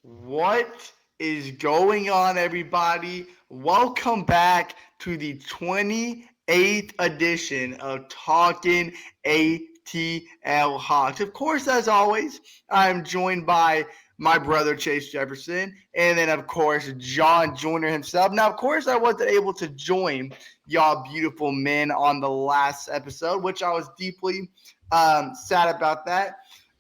What is going on, everybody? Welcome back to the 28th edition of Talkin ATL Hawks. Of course, as always, I'm joined by my brother Chase Jefferson, and then of course John Joyner himself. Now, of course, I wasn't able to join y'all beautiful men on the last episode, which I was deeply sad about that.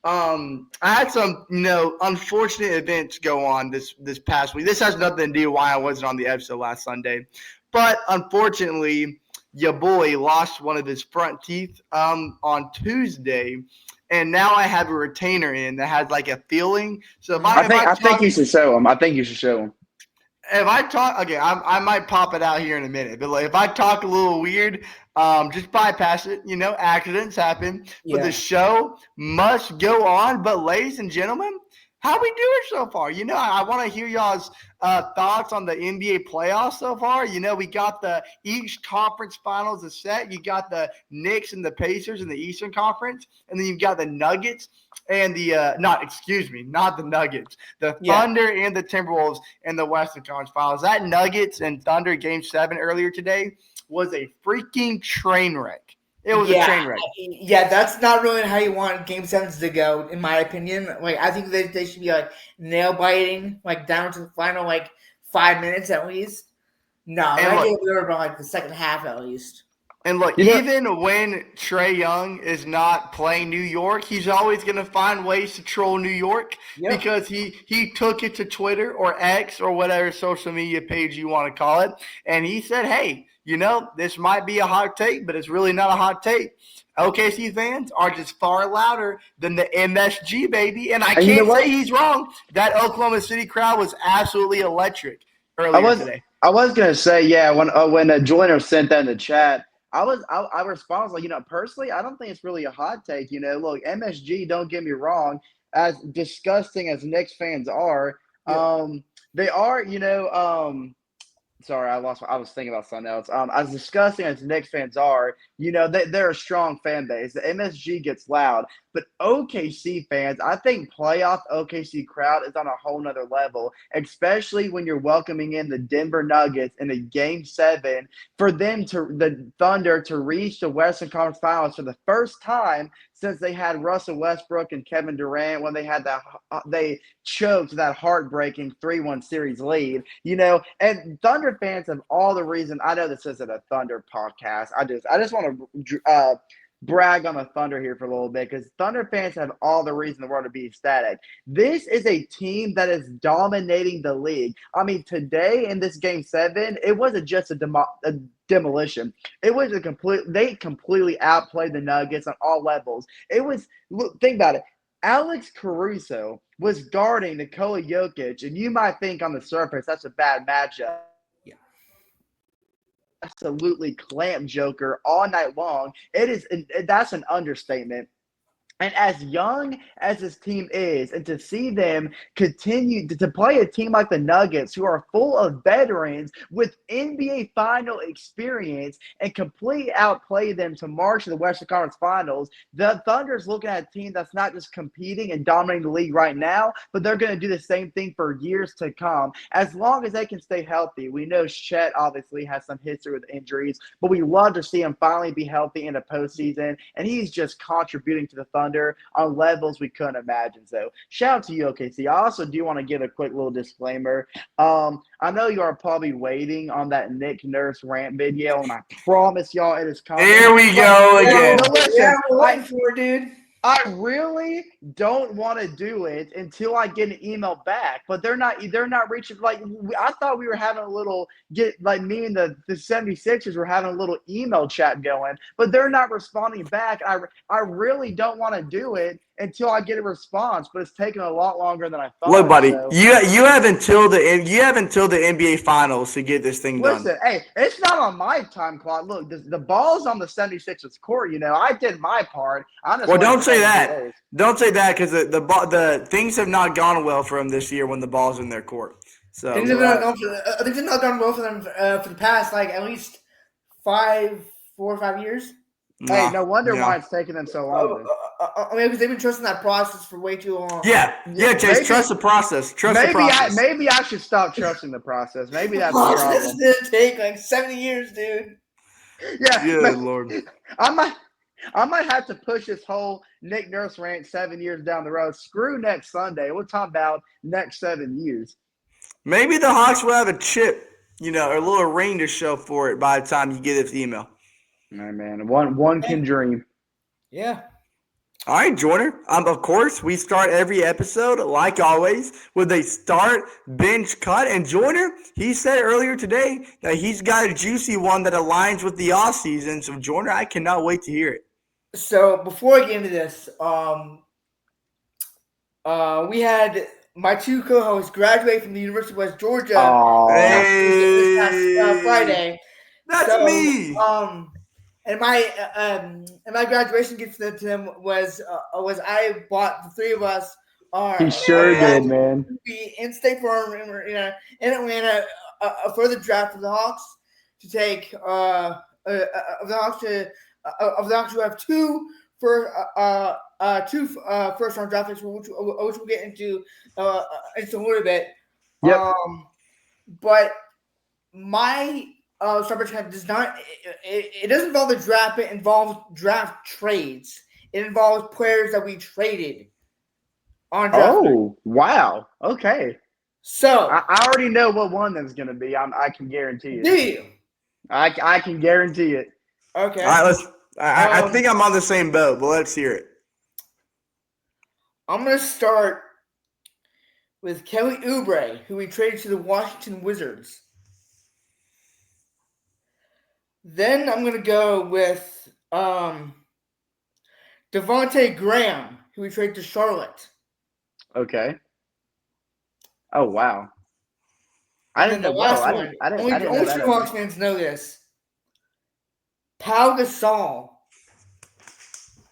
I had some, unfortunate events go on this past week. This has nothing to do why I wasn't on the episode last Sunday, but unfortunately, your boy lost one of his front teeth on Tuesday, and now I have a retainer in that has like a feeling. So I think you should show him. I think you should show him. if I talk, okay, I might pop it out here in a minute, but like if I talk a little weird, just bypass it. Accidents happen, but the show must go on. But ladies and gentlemen, how we doing so far? I want to hear y'all's thoughts on the NBA playoffs so far. We got the each conference finals is set. You got the Knicks and the Pacers in the Eastern Conference, and then you've got the Nuggets and not the Nuggets, the Thunder and the Timberwolves in the Western Conference Finals. That Nuggets and Thunder Game 7 earlier today was a freaking train wreck. It was a train wreck. Yeah, that's not really how you want Game 7s to go, in my opinion. Like, I think they should be, like, nail-biting, like, down to the final, like, 5 minutes at least. No, I think we were about, like, the second half at least. And look, even when Trae Young is not playing New York, he's always going to find ways to troll New York because he took it to Twitter or X or whatever social media page you want to call it, and he said, hey, this might be a hot take, but it's really not a hot take. OKC fans are just far louder than the MSG, baby, and I can't say he's wrong. That Oklahoma City crowd was absolutely electric earlier today. I was going to say, when Joyner sent that in the chat, I responded like, personally, I don't think it's really a hot take. Look, MSG, don't get me wrong, as disgusting as Knicks fans are, they are, sorry, I was thinking about something else. As disgusting as Knicks fans are, they're a strong fan base. The MSG gets loud, but OKC fans, I think playoff OKC crowd is on a whole nother level, especially when you're welcoming in the Denver Nuggets in a Game 7 for the Thunder to reach the Western Conference Finals for the first time since they had Russell Westbrook and Kevin Durant when they choked that heartbreaking 3-1 series lead, and Thunder fans have all the reason. I know this isn't a Thunder podcast. I just want to brag on the Thunder here for a little bit because Thunder fans have all the reason in the world to be ecstatic. This is a team that is dominating the league. I mean, today in this Game 7, it wasn't just a demolition. It was they completely outplayed the Nuggets on all levels. Think about it. Alex Caruso was guarding Nikola Jokic, and you might think on the surface that's a bad matchup. Absolutely clamp Joker all night long. That's an understatement. And as young as this team is, and to see them continue to play a team like the Nuggets, who are full of veterans with NBA final experience, and completely outplay them to march to the Western Conference Finals, the Thunder's looking at a team that's not just competing and dominating the league right now, but they're going to do the same thing for years to come, as long as they can stay healthy. We know Chet obviously has some history with injuries, but we love to see him finally be healthy in the postseason, and he's just contributing to the Thunder on levels we couldn't imagine. So shout out to you, OKC. I also do want to give a quick little disclaimer. I know you are probably waiting on that Nick Nurse rant video, and I promise y'all it is coming. Here we go again. We're waiting for it, dude. I really don't want to do it until I get an email back, but they're not reaching. Like, I thought we were having a little me and the 76ers were having a little email chat going, but they're not responding back. I really don't want to do it until I get a response, but it's taking a lot longer than I thought. Look, buddy, you have until the NBA Finals to get this thing done. Listen, hey, it's not on my time clock. Look, the ball's on the 76ers court. I did my part. Don't say that. Don't say that because the things have not gone well for them this year when the ball's in their court. So things have not gone well for them for the past at least 4 or 5 years. Hey, no wonder why it's taking them so long. because they've been trusting that process for way too long. Yeah, Chase. Maybe Trust the process. Trust the maybe process. I should stop trusting the process. Maybe The that's the process problem. didn't take like 70 years, dude. Yeah, Good Lord. I might I might have to push this whole Nick Nurse rant 7 years down the road. Screw next Sunday. We're talking about next 7 years. Maybe the Hawks will have a chip, or a little ring to show for it by the time you get this email. All right, man. One can dream. Yeah. All right, Jordan. Of course, we start every episode, like always, with a start, bench, cut. And Jordan, he said earlier today that he's got a juicy one that aligns with the off season. So, Jordan, I cannot wait to hear it. So before I get into this, we had my two co-hosts graduate from the University of West Georgia this past Friday. That's me. And my graduation gift to them was I bought the three of us He sure did, man. to be in State Farm in Atlanta for the draft of the Hawks to take of the Hawks who have two first round draft picks, which we'll get into a little bit. Yep. But my Starbucks kind of does not. It doesn't involve the draft. It involves draft trades. It involves players that we traded on draft. Oh, wow. Okay. So I already know what one that's going to be. I can guarantee it. Do you? I can guarantee it. Okay. All right, let's. I think I'm on the same boat, but let's hear it. I'm going to start with Kelly Oubre, who we traded to the Washington Wizards. Then I'm going to go with Devontae Graham, who we traded to Charlotte. Okay. Oh, wow. I didn't know. Last Whoa, one. I didn't know Only that. true Hawks fans know this. Pau Gasol.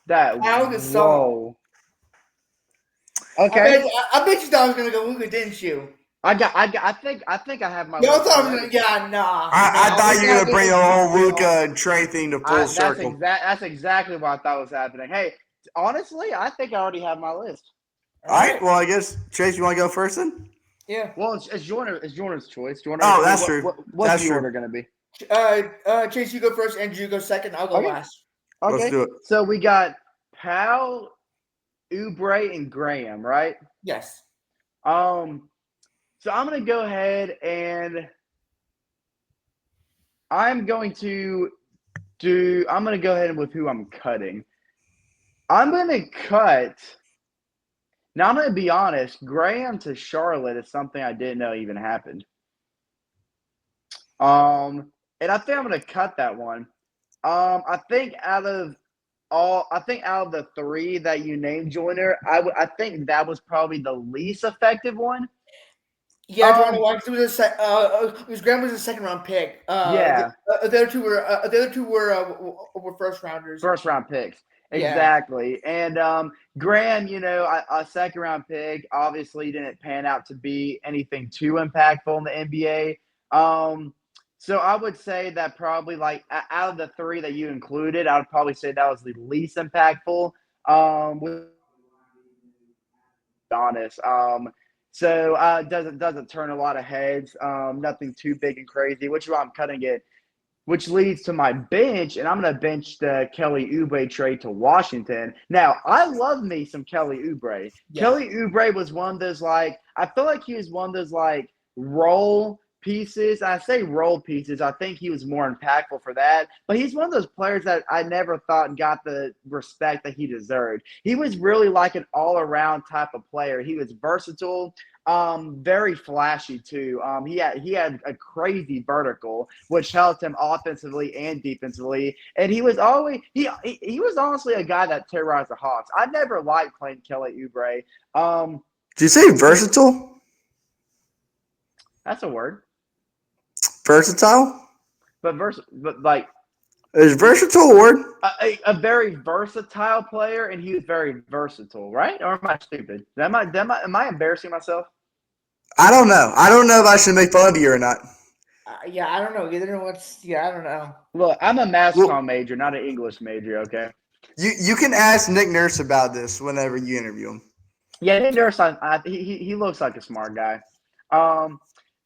Pau Gasol. Whoa. Okay. I bet you thought I was going to go Luka, didn't you? I think I have my. Y'all thought I was going to. Yeah, nah. I thought you were going to bring the whole Luka and Trey thing to full circle. That's exactly what I thought was happening. Hey, honestly, I think I already have my list. All right. Well, I guess Chase, you want to go first then? Yeah. Well, it's Jordan's choice. That's true. What's the order going to be? Chase, you go first. Andrew, you go second. I'll go last. Okay. Let's do it. So we got Pau, Oubre, and Graham, right? Yes. So I'm going to go ahead and I'm going to go ahead with who I'm cutting. I'm going to cut. Now, I'm going to be honest. Graham to Charlotte is something I didn't know even happened. And I think I'm going to cut that one. I think out of the three that you named, Joyner, I think that was probably the least effective one. Yeah, because Graham was a second round pick. Yeah. The other two were first rounders. First round picks. Yeah. Exactly. And Graham, a second round pick, obviously didn't pan out to be anything too impactful in the NBA. So I would say that probably out of the three that you included, I would probably say that was the least impactful. Honest. So doesn't turn a lot of heads. Nothing too big and crazy, which is why I'm cutting it. Which leads to my bench, and I'm going to bench the Kelly Oubre trade to Washington. Now, I love me some Kelly Oubre. Yeah. Kelly Oubre was one of those, I feel like he was one of those, role pieces. I say role pieces. I think he was more impactful for that. But he's one of those players that I never thought got the respect that he deserved. He was really like an all-around type of player. He was versatile. Very flashy too. He had a crazy vertical, which helped him offensively and defensively. And he was always he was honestly a guy that terrorized the Hawks. I never liked playing Kelly Oubre. Did you say versatile? That's a word. Versatile? But is versatile a word? A very versatile player, and he was very versatile, right? Or am I stupid? Am I embarrassing myself? I don't know. I don't know if I should make fun of you or not. Yeah, I don't know. I don't know. Look, I'm a mass comm major, not an English major, okay? You can ask Nick Nurse about this whenever you interview him. Yeah, Nick Nurse, he looks like a smart guy. Um,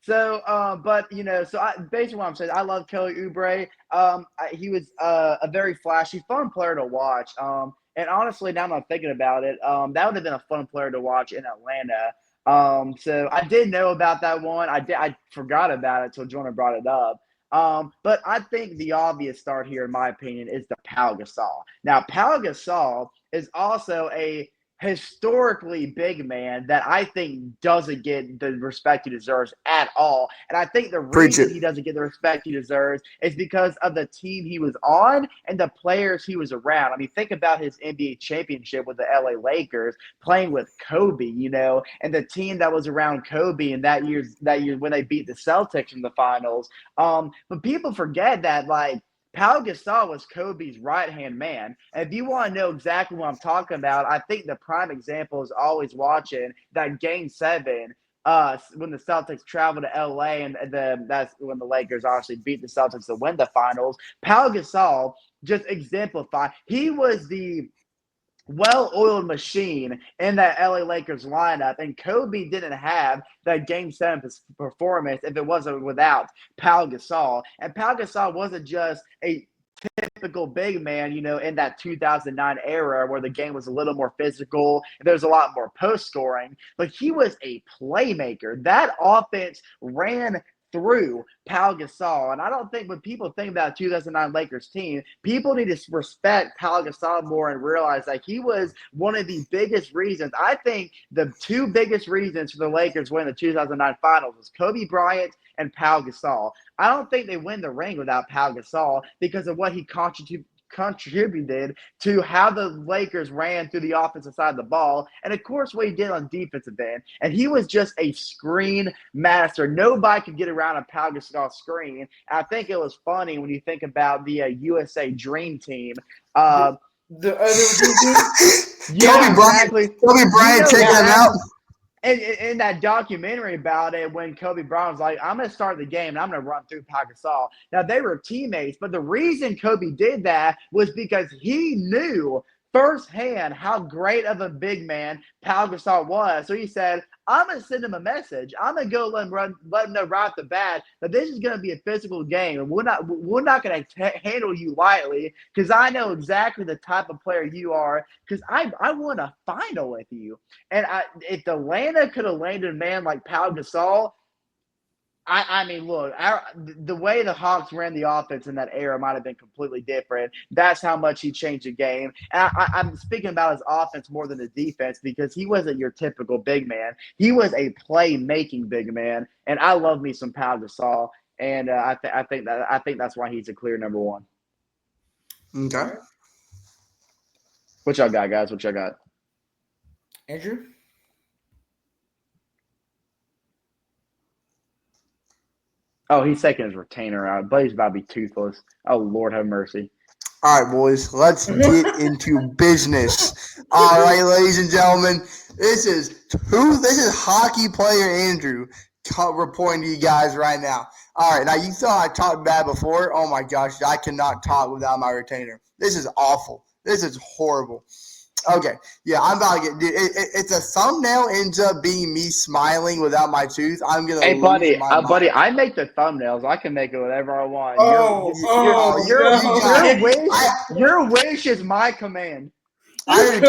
but basically what I'm saying, I love Kelly Oubre. He was a very flashy, fun player to watch. And honestly, now that I'm thinking about it, that would have been a fun player to watch in Atlanta. So I did know about that one. I forgot about it until Jordan brought it up. But I think the obvious start here, in my opinion, is the Pau Gasol. Now, Pau Gasol is also a historically big man that I think doesn't get the respect he deserves at all. And I think the Preach reason it. he doesn't get the respect he deserves is because of the team he was on and the players he was around. I mean, think about his NBA championship with the LA Lakers playing with Kobe, and the team that was around Kobe and that year when they beat the Celtics in the finals. But people forget that Pau Gasol was Kobe's right-hand man. And if you want to know exactly what I'm talking about, I think the prime example is always watching that Game 7 when the Celtics traveled to LA, and that's when the Lakers obviously beat the Celtics to win the finals. Pau Gasol just exemplified. He was the well-oiled machine in that LA Lakers lineup, and Kobe didn't have that Game 7 performance if it wasn't without Pau Gasol. And Pau Gasol wasn't just a typical big man, in that 2009 era where the game was a little more physical and there's a lot more post scoring, but he was a playmaker. That offense ran through Pau Gasol. And I don't think when people think about 2009 Lakers team, people need to respect Pau Gasol more and realize that he was one of the biggest reasons. I think the two biggest reasons for the Lakers winning the 2009 finals was Kobe Bryant and Pau Gasol. I don't think they win the ring without Pau Gasol because of what he contributed to how the Lakers ran through the offensive side of the ball, and of course what he did on defensive end. And he was just a screen master. Nobody could get around a Pau Gasol screen. And I think it was funny when you think about the USA Dream Team. The other Yeah, exactly. Kobe Bryant, take them out. In that documentary about it, when Kobe Bryant was like, I'm going to start the game and I'm going to run through Pau Gasol. Now, they were teammates, but the reason Kobe did that was because he knew firsthand how great of a big man Pau Gasol was. So he said, I'm going to send him a message. I'm going to go let him know right off the bat that this is going to be a physical game. And we're not going to handle you lightly because I know exactly the type of player you are because I won a final with you. And if Atlanta could have landed a man like Pau Gasol, I mean, look, the way the Hawks ran the offense in that era might have been completely different. That's how much he changed the game. And I'm speaking about his offense more than the defense because he wasn't your typical big man. He was a play-making big man, and I love me some Pau Gasol. And I think that's why he's a clear number one. Okay. What y'all got, guys? What y'all got? Andrew? Oh, he's taking his retainer out. But he's about to be toothless. Oh, Lord have mercy. All right, boys, let's get into business. All right, ladies and gentlemen, this is hockey player Andrew reporting to you guys right now. All right, now you thought I talked bad before. Oh my gosh, I cannot talk without my retainer. This is awful. This is horrible. Okay, yeah, I'm about to get. Dude, if the thumbnail ends up being me smiling without my tooth, I'm gonna Hey, lose buddy, my mind. buddy, I make the thumbnails. I can make it whatever I want. Your wish is my command. I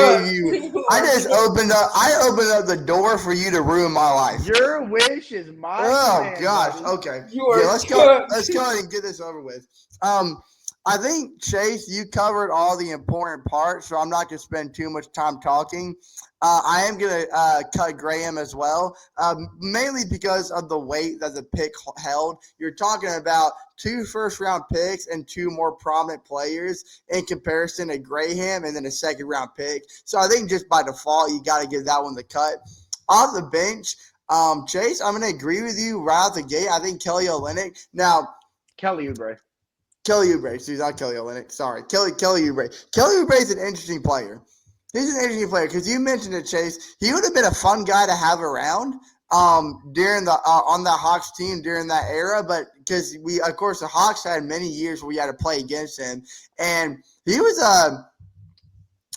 just opened up. I opened up the door for you to ruin my life. Your wish is my command. Oh gosh. Buddy. Okay. You Let's go. Let's go ahead and get this over with. I think, Chase, you covered all the important parts, so I'm not going to spend too much time talking. I am going to cut Graham as well, mainly because of the weight that the pick held. You're talking about 2 first-round picks and 2 more prominent players in comparison to Graham and then a second-round pick. So I think just by default, you got to give that one the cut. Off the bench, Chase, I'm going to agree with you right out the gate. I think Kelly Olynyk. Now, Kelly Oubre. Kelly Oubre, excuse me, not Kelly Olynyk. Sorry, Kelly Oubre. Kelly Oubre is an interesting player. He's an interesting player because you mentioned it, Chase. He would have been a fun guy to have around during the on the Hawks team during that era, but because of course, the Hawks had many years where we had to play against him, and he was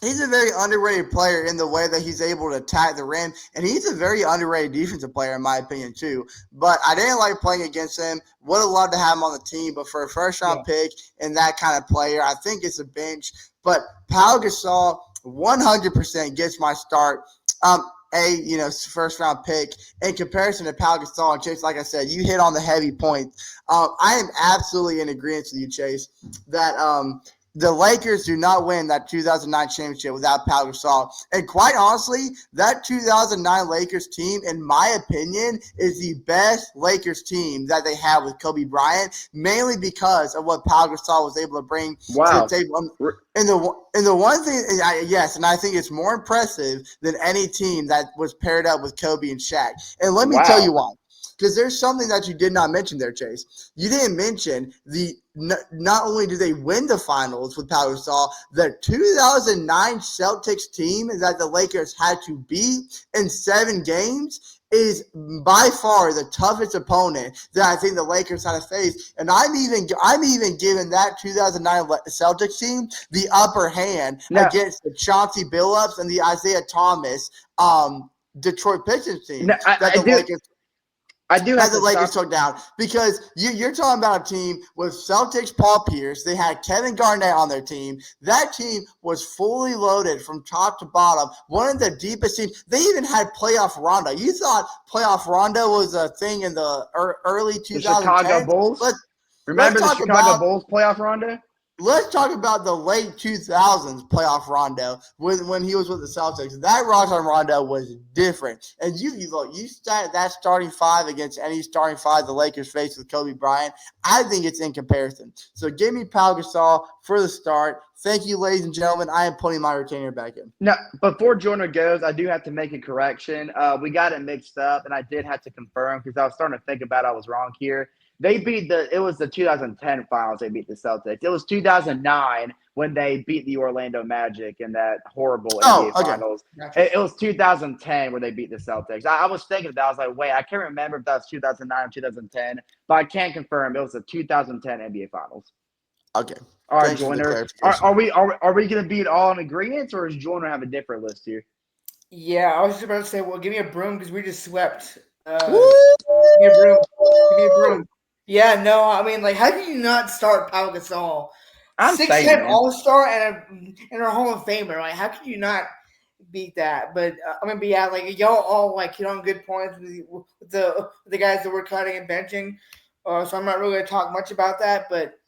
he's a very underrated player in the way that he's able to attack the rim, and he's a very underrated defensive player in my opinion too. But I didn't like playing against him. Would have loved to have him on the team, but for a first round Yeah. pick and that kind of player, I think it's a bench. But Pau Gasol 100% gets my start. First round pick in comparison to Pau Gasol and Chase. Like I said, you hit on the heavy point. I am absolutely in agreement with you, Chase, that the Lakers do not win that 2009 championship without Pau Gasol. And quite honestly, that 2009 Lakers team, in my opinion, is the best Lakers team that they have with Kobe Bryant, mainly because of what Pau Gasol was able to bring to the Wow. table. And the one thing, yes, and I think it's more impressive than any team that was paired up with Kobe and Shaq. And let me tell you Wow. why. Because there's something that you did not mention there, Chase. You didn't mention not only do they win the finals with Pau Gasol, the 2009 Celtics team that the Lakers had to beat in 7 games is by far the toughest opponent that I think the Lakers had to face. And I'm even giving that 2009 Celtics team the upper hand Now, against the Chauncey Billups and the Isaiah Thomas Detroit Pistons team now I, that I the do Lakers I do that have the to Lakers stop. took down because you're talking about a team with Celtics Paul Pierce. They had Kevin Garnett on their team. That team was fully loaded from top to bottom. One of the deepest teams. They even had playoff Rondo. You thought playoff Rondo was a thing in the early The Chicago 2010s? Bulls. Let's Remember the talk Chicago about Bulls playoff rondo? let's talk about the late 2000s playoff Rondo when he was with the Celtics. That Rajon Rondo was different. And you start that starting five against any starting five the Lakers face with Kobe Bryant. I think it's in comparison. So give me Pau Gasol for the start. Thank you, ladies and gentlemen. I am putting my retainer back in. No, before Jordan goes, I do have to make a correction. We got it mixed up, and I did have to confirm because I was starting to think about I was wrong here. It was the 2010 finals they beat the Celtics. It was 2009 when they beat the Orlando Magic in that horrible Oh, NBA okay. finals. Gotcha. It was 2010 where they beat the Celtics. I was thinking of that. I was like, wait, I can't remember if that was 2009 or 2010, but I can confirm it was the 2010 NBA finals. Okay. All right, Thanks for the Joiner. clarification. Are we going to be all in agreement, or does Joiner have a different list here? Yeah, I was just about to say, well, give me a broom because we just swept. Woo! Give me a broom. Give me a broom. Yeah, no, I mean, like, how can you not start Pau Gasol, I'm saying, 6-time man. All Star and a Hall of Famer? Like, how can you not beat that? But I mean, but yeah, like y'all all like hit on good points with the guys that were cutting and benching. So I'm not really gonna talk much about that, but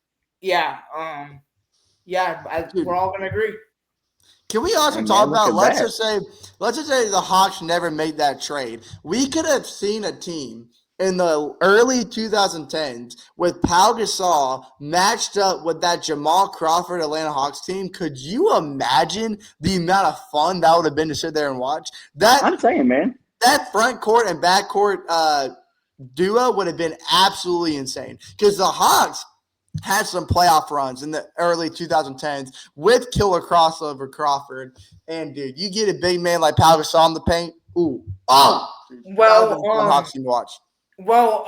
yeah, we're Dude, all gonna agree. can we also Hey, talk man, look about at that. let's just say the Hawks never made that trade. We could have seen a team in the early 2010s with Pau Gasol matched up with that Jamal Crawford Atlanta Hawks team. Could you imagine the amount of fun that would have been to sit there and watch? I'm saying, man. That front court and back court duo would have been absolutely insane because the Hawks had some playoff runs in the early 2010s with killer crossover Crawford. And dude, you get a big man like Pau Gasol in the paint. Ooh, dude, that would have Well, been fun Hawks team to watch. well,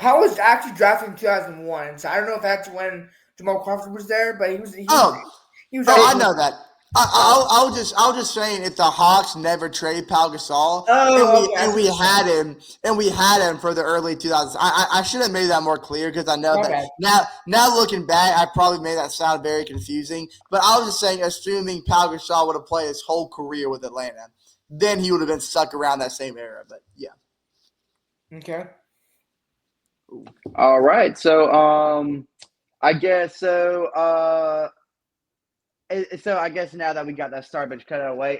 Pau was actually drafted in 2001, so I don't know if that's when Jamal Crawford was there, but Oh, he was I actually. know that. I was just saying if the Hawks never traded Pau Gasol Oh, okay, I and see what you're saying. we had him for the early 2000s. I should have made that more clear because I know My that bad. now looking back, I probably made that sound very confusing. But I was just saying, assuming Pau Gasol would have played his whole career with Atlanta, then he would have been stuck around that same era. But yeah. Okay. All right. So, I guess so. So I guess now that we got that start bench cut away,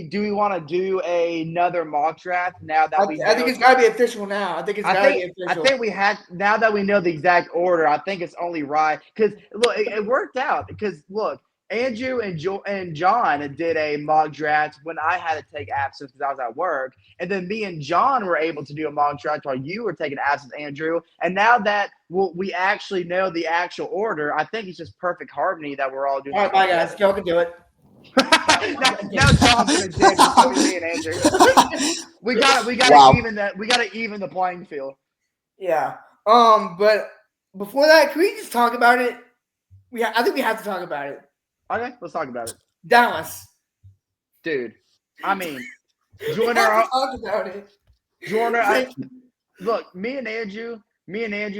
do we want to do another mock draft now that we I think know? it's got to be official now. I think it's got to be I official. think we had now that we know the exact order. I think it's only right because look, it worked out. Because look, Andrew and John did a mock draft when I had to take absence because I was at work, and then me and John were able to do a mock draft while you were taking absence, Andrew. And now that we actually know the actual order, I think it's just perfect harmony that we're all doing All this right, one bye guys. together. Y'all can do it. Now John's in a ditch between me and Andrew. We gotta Wow. even the playing field. Yeah. But before that, can we just talk about it? I think we have to talk about it. Okay, let's talk about it, Dallas. dude. I mean, We have to Joyner, talk about it. Joyner. Like, Look, me and Andrew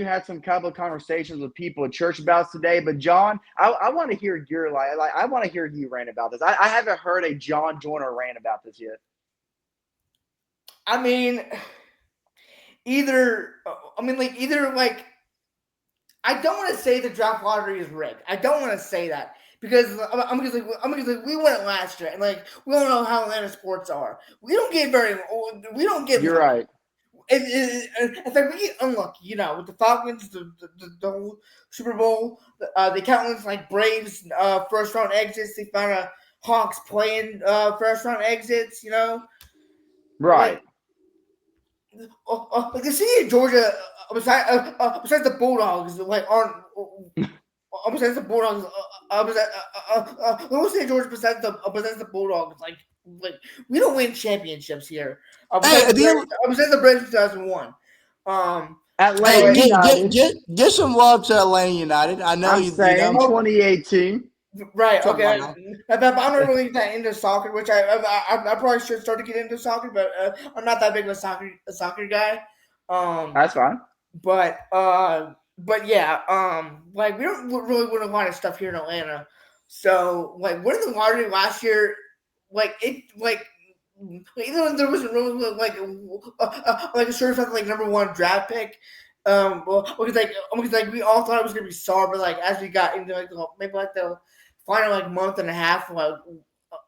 had some couple of conversations with people at church about today. But John, I want to hear your I want to hear you rant about this. I haven't heard a John Joyner rant about this yet. I mean, either. Either like I don't want to say the draft lottery is rigged. I don't want to say that because we won it last year, and like we don't know how Atlanta sports are. We don't get You're lucky. right. It's like we get unlucky, with the Falcons, the whole Super Bowl, the countless like Braves first round exits. They found a Hawks playing first round exits. Like Right. like the city of Georgia, besides the Bulldogs, like aren't. Besides the Bulldogs, the city of Georgia besides the Bulldogs, like we don't win championships here. Hey, Besides the Braves 2001. Atlanta hey, But United. get some love to Atlanta United. I know I'm you know. saying 2018. right, Come okay. on now. But I'm not really that into soccer, which I probably should start to get into soccer, but I'm not that big of a soccer guy. Um, That's fine. but yeah, like we don't really win a lot of stuff here in Atlanta. So like winning the lottery last year, like it like even though there wasn't really like a certified like number one draft pick. Because like we all thought it was gonna be Sar, but like as we got into like maybe like the final like month and a half, like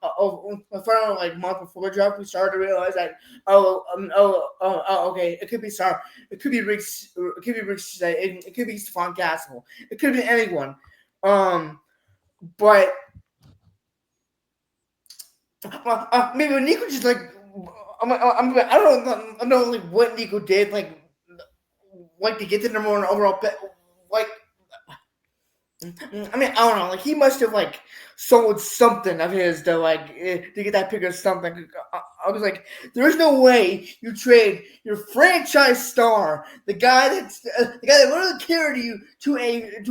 the final like month before the draft, we started to realize that okay, it could be Sar, it could be Rick, it could be Rick, it could be Stephon Castle, it could be anyone. But maybe Nico just like I don't know like what Nico did like to get the number one overall pick. Like I don't know. Like he must have like sold something of his to get that pick or something. I was like, there's no way you trade your franchise star, the guy that literally carried you to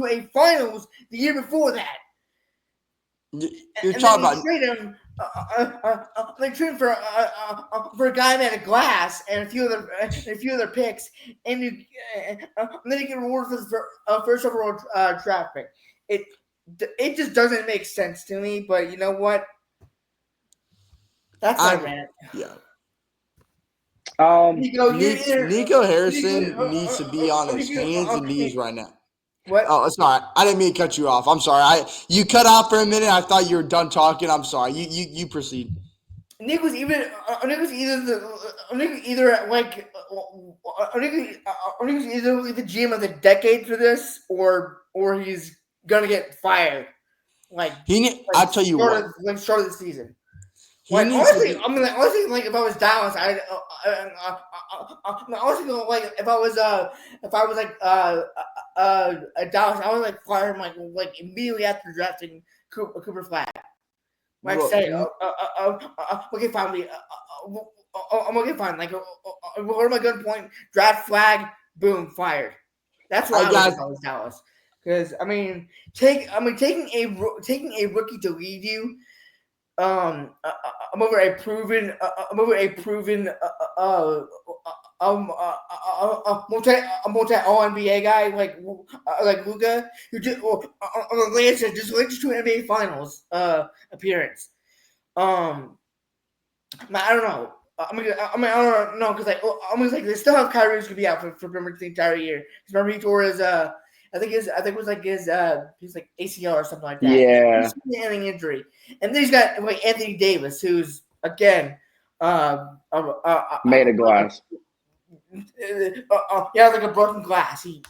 a finals the year before that. You're And talking then about you trade him, trade him for a guy made of glass and a few other picks, and then you get rewarded for the first overall draft pick. It just doesn't make sense to me. But you know what? That's my rant. yeah. Nico, Nico Harrison needs to be on his hands and knees right now. What? Oh, sorry. I didn't mean to cut you off. I'm sorry. You cut off for a minute. I thought you were done talking. I'm sorry. You proceed. Nick was either like the GM of the decade for this, or he's gonna get fired. I'll tell you what. Start of the season. He needs to be. Honestly, like if I was Dallas, honestly, like if I was Dallas, I would like fire him like immediately after drafting Cooper Flag. Like say, okay, fine. I'm okay, fine. Like, what am I good point? Draft Flag, boom, fired. That's what I would do if I was Dallas. Because taking a rookie to lead you. I'm over a proven multi All NBA guy like Luka, who did just led you to an NBA Finals appearance. I don't know. I don't know because they still have Kyrie who's gonna be out for pretty much the entire year. Because remember he tore his I think it was like his like ACL or something like that. Yeah. He's an injury, and then he's got like Anthony Davis, who's again made of glass. Yeah, like a broken glass. He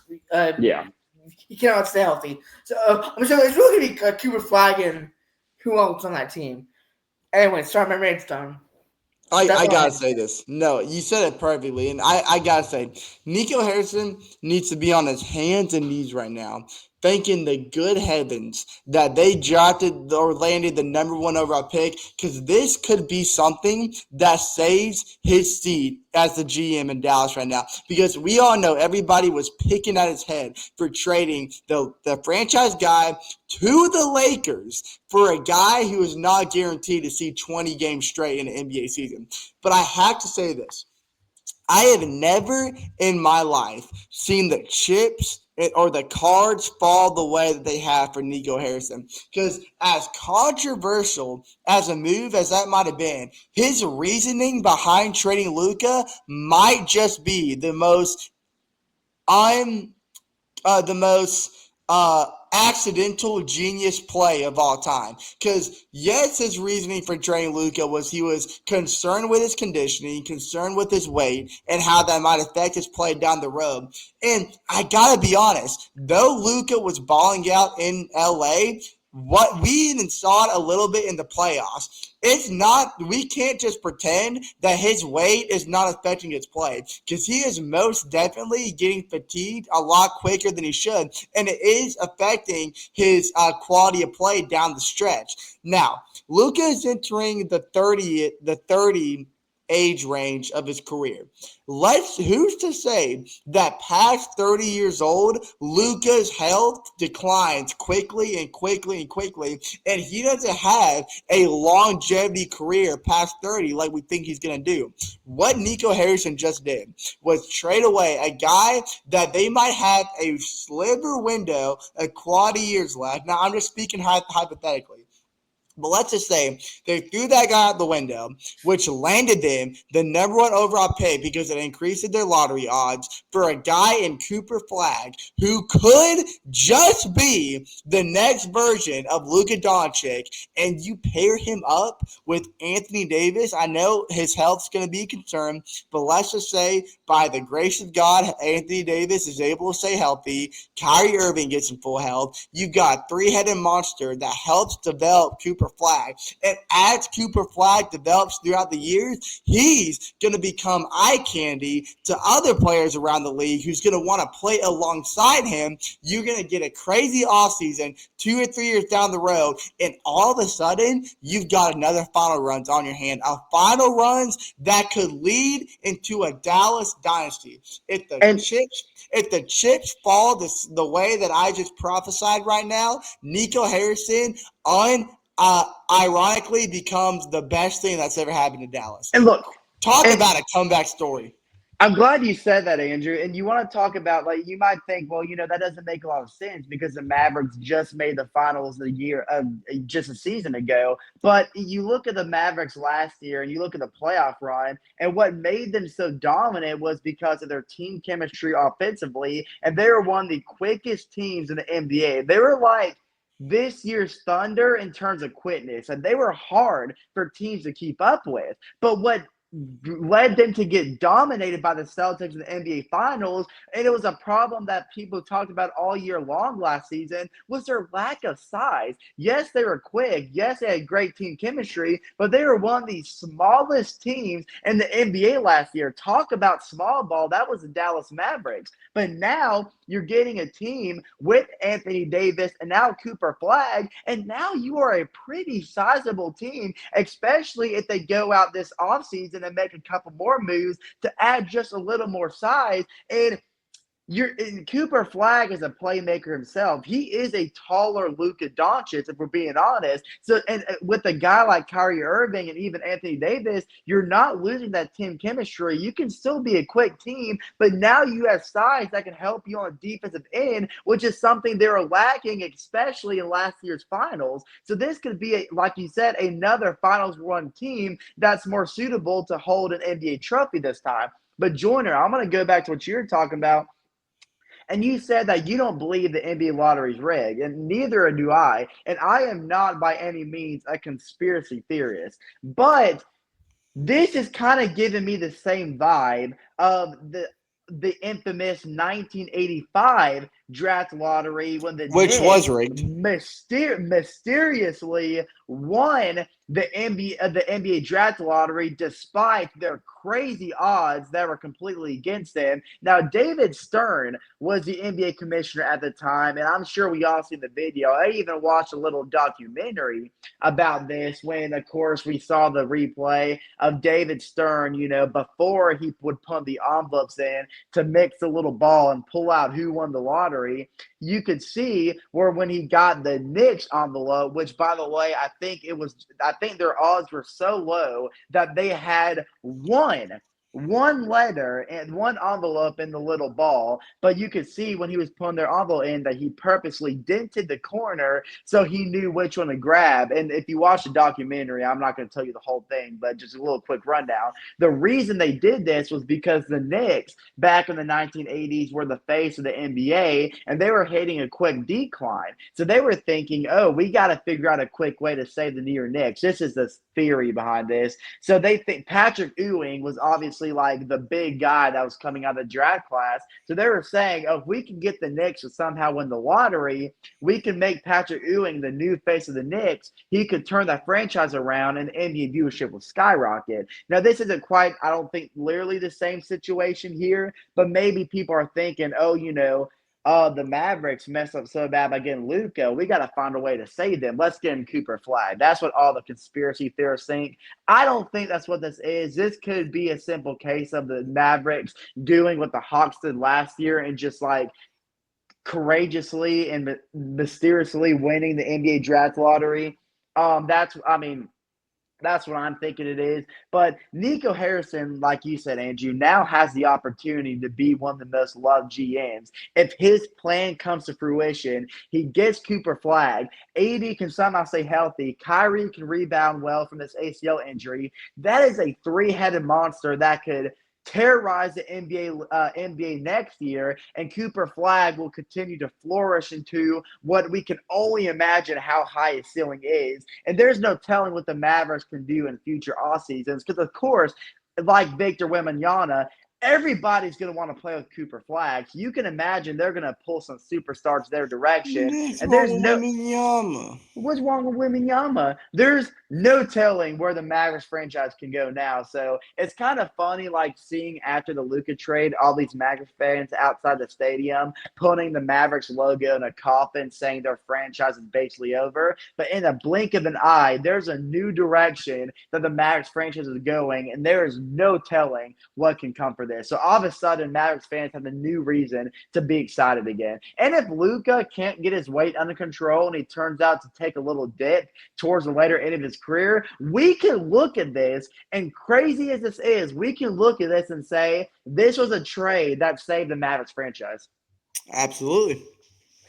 cannot stay healthy. So it's really gonna be Cooper Flag and who else on that team. Anyway, sorry, my rant's done. I gotta say this. No, you said it perfectly, and I gotta say, Nico Harrison needs to be on his hands and knees right now thanking the good heavens that they drafted or landed the number one overall pick, because this could be something that saves his seat as the GM in Dallas right now. Because we all know everybody was picking at his head for trading the franchise guy to the Lakers for a guy who is not guaranteed to see 20 games straight in the NBA season. But I have to say this. I have never in my life seen the chips or the cards fall the way that they have for Nico Harrison. Because as controversial as a move as that might have been, his reasoning behind trading Luka might just be I'm the most accidental genius play of all time. Because yes, his reasoning for trading Luka was he was concerned with his conditioning, concerned with his weight, and how that might affect his play down the road. And I gotta be honest, though Luka was balling out in LA, what we even saw it a little bit in the playoffs. It's not, we can't just pretend that his weight is not affecting his play, because he is most definitely getting fatigued a lot quicker than he should, and it is affecting his quality of play down the stretch. Now, Luka is entering the 30 age range of his career. Who's to say that past 30 years old, Luka's health declines quickly and quickly and quickly, and he doesn't have a longevity career past 30 like we think he's going to do. What Nico Harrison just did was trade away a guy that they might have a sliver window of quality years left. Now, I'm just speaking hypothetically. But let's just say they threw that guy out the window, which landed them the number one overall pick because it increased their lottery odds for a guy in Cooper Flag who could just be the next version of Luka Doncic, and you pair him up with Anthony Davis. I know his health's going to be a concern, but let's just say by the grace of God, Anthony Davis is able to stay healthy. Kyrie Irving gets in full health. You got three-headed monster that helps develop Cooper Flag. And as Cooper Flag develops throughout the years, he's going to become eye candy to other players around the league who's going to want to play alongside him. You're going to get a crazy offseason 2 or 3 years down the road, and all of a sudden, you've got another final runs on your hand. A final runs that could lead into a Dallas dynasty. If the And chips if the chips fall the way that I just prophesied right now, Nico Harrison ironically becomes the best thing that's ever happened to Dallas. and look, Talk and about a comeback story. I'm glad you said that, Andrew. And you want to talk about, like, you might think, well, that doesn't make a lot of sense because the Mavericks just made the finals just a season ago. But you look at the Mavericks last year and you look at the playoff run, and what made them so dominant was because of their team chemistry offensively. And they were one of the quickest teams in the NBA. They were like this year's Thunder in terms of quickness, and they were hard for teams to keep up with. But what led them to get dominated by the Celtics in the NBA Finals, and it was a problem that people talked about all year long last season, was their lack of size. Yes, they were quick. Yes, they had great team chemistry, but they were one of the smallest teams in the NBA last year. Talk about small ball. That was the Dallas Mavericks. But now you're getting a team with Anthony Davis and now Cooper Flag, and now you are a pretty sizable team, especially if they go out this offseason and make a couple more moves to add just a little more size. And Cooper Flag is a playmaker himself. He is a taller Luka Doncic, if we're being honest. So, and with a guy like Kyrie Irving and even Anthony Davis, you're not losing that team chemistry. You can still be a quick team, but now you have size that can help you on defensive end, which is something they were lacking, especially in last year's finals. So this could be, like you said, another finals run team that's more suitable to hold an NBA trophy this time. But Joyner, I'm going to go back to what you're talking about. And you said that you don't believe the NBA lottery is rigged, and neither do I. And I am not by any means a conspiracy theorist. But this is kind of giving me the same vibe of the infamous 1985 draft lottery when the Which Knicks was rigged. mysteriously won the NBA draft lottery despite their crazy odds that were completely against them. Now, David Stern was the NBA commissioner at the time, and I'm sure we all seen the video. I even watched a little documentary about this when, of course, we saw the replay of David Stern, before he would put the envelopes in to mix the little ball and pull out who won the lottery. You could see where when he got the Knicks envelope, which by the way, I think their odds were so low that they had one letter and one envelope in the little ball, but you could see when he was putting their envelope in that he purposely dented the corner so he knew which one to grab. And if you watch the documentary, I'm not going to tell you the whole thing, but just a little quick rundown. The reason they did this was because the Knicks back in the 1980s were the face of the NBA, and they were hitting a quick decline. So they were thinking, oh, we got to figure out a quick way to save the New York Knicks. This is the theory behind this. So they think Patrick Ewing was obviously like the big guy that was coming out of the draft class. So they were saying, oh, if we can get the Knicks to somehow win the lottery, we can make Patrick Ewing the new face of the Knicks. He could turn that franchise around and NBA viewership will skyrocket. Now, this isn't quite, I don't think, literally the same situation here, but maybe people are thinking, oh, the Mavericks messed up so bad by getting Luka. We got to find a way to save them. Let's get him Cooper Flag. That's what all the conspiracy theorists think. I don't think that's what this is. This could be a simple case of the Mavericks doing what the Hawks did last year and just like courageously and mysteriously winning the NBA draft lottery. That's what I'm thinking it is. But Nico Harrison, like you said, Andrew, now has the opportunity to be one of the most loved GMs. If his plan comes to fruition, he gets Cooper Flag. AD can somehow stay healthy. Kyrie can rebound well from this ACL injury. That is a three-headed monster that could terrorize the NBA next year, and Cooper Flag will continue to flourish into what we can only imagine how high his ceiling is. And there's no telling what the Mavericks can do in future off seasons because, of course, like Victor Wembanyama, everybody's going to want to play with Cooper Flag. So you can imagine they're going to pull some superstars their direction. What's And wrong there's with no Wembanyama? What's wrong with Wembanyama? There's no telling where the Mavericks franchise can go now. So it's kind of funny, like seeing after the Luka trade, all these Mavericks fans outside the stadium putting the Mavericks logo in a coffin, saying their franchise is basically over. But in a blink of an eye, there's a new direction that the Mavericks franchise is going, and there is no telling what can come for this. So all of a sudden, Mavericks fans have a new reason to be excited again. And if Luka can't get his weight under control and he turns out to take a little dip towards the later end of his career, we can look at this, and crazy as this is, we can look at this and say this was a trade that saved the Mavericks franchise. Absolutely.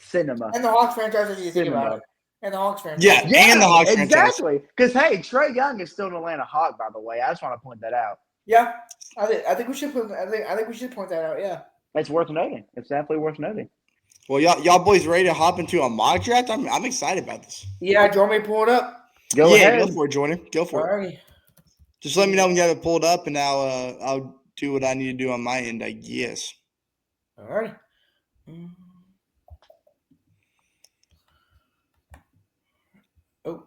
Cinema. And the Hawks franchise, if you think about Cinema. it. And the Hawks franchise. Yeah, and the Hawks franchise. Exactly. Because, hey, Trae Young is still an Atlanta Hawk, by the way. I just want to point that out. Yeah, I think we should put. I think we should point that out. Yeah, it's worth noting. It's definitely worth noting. Well, y'all boys ready to hop into a mock draft? I'm excited about this. Yeah, do you want me to pull it up? Go ahead. Go for it, Jordan. Go for it. Just let me know when you have it pulled up, and I'll do what I need to do on my end, I guess. All right. Oh.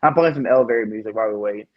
I'm playing some elevator music while we wait.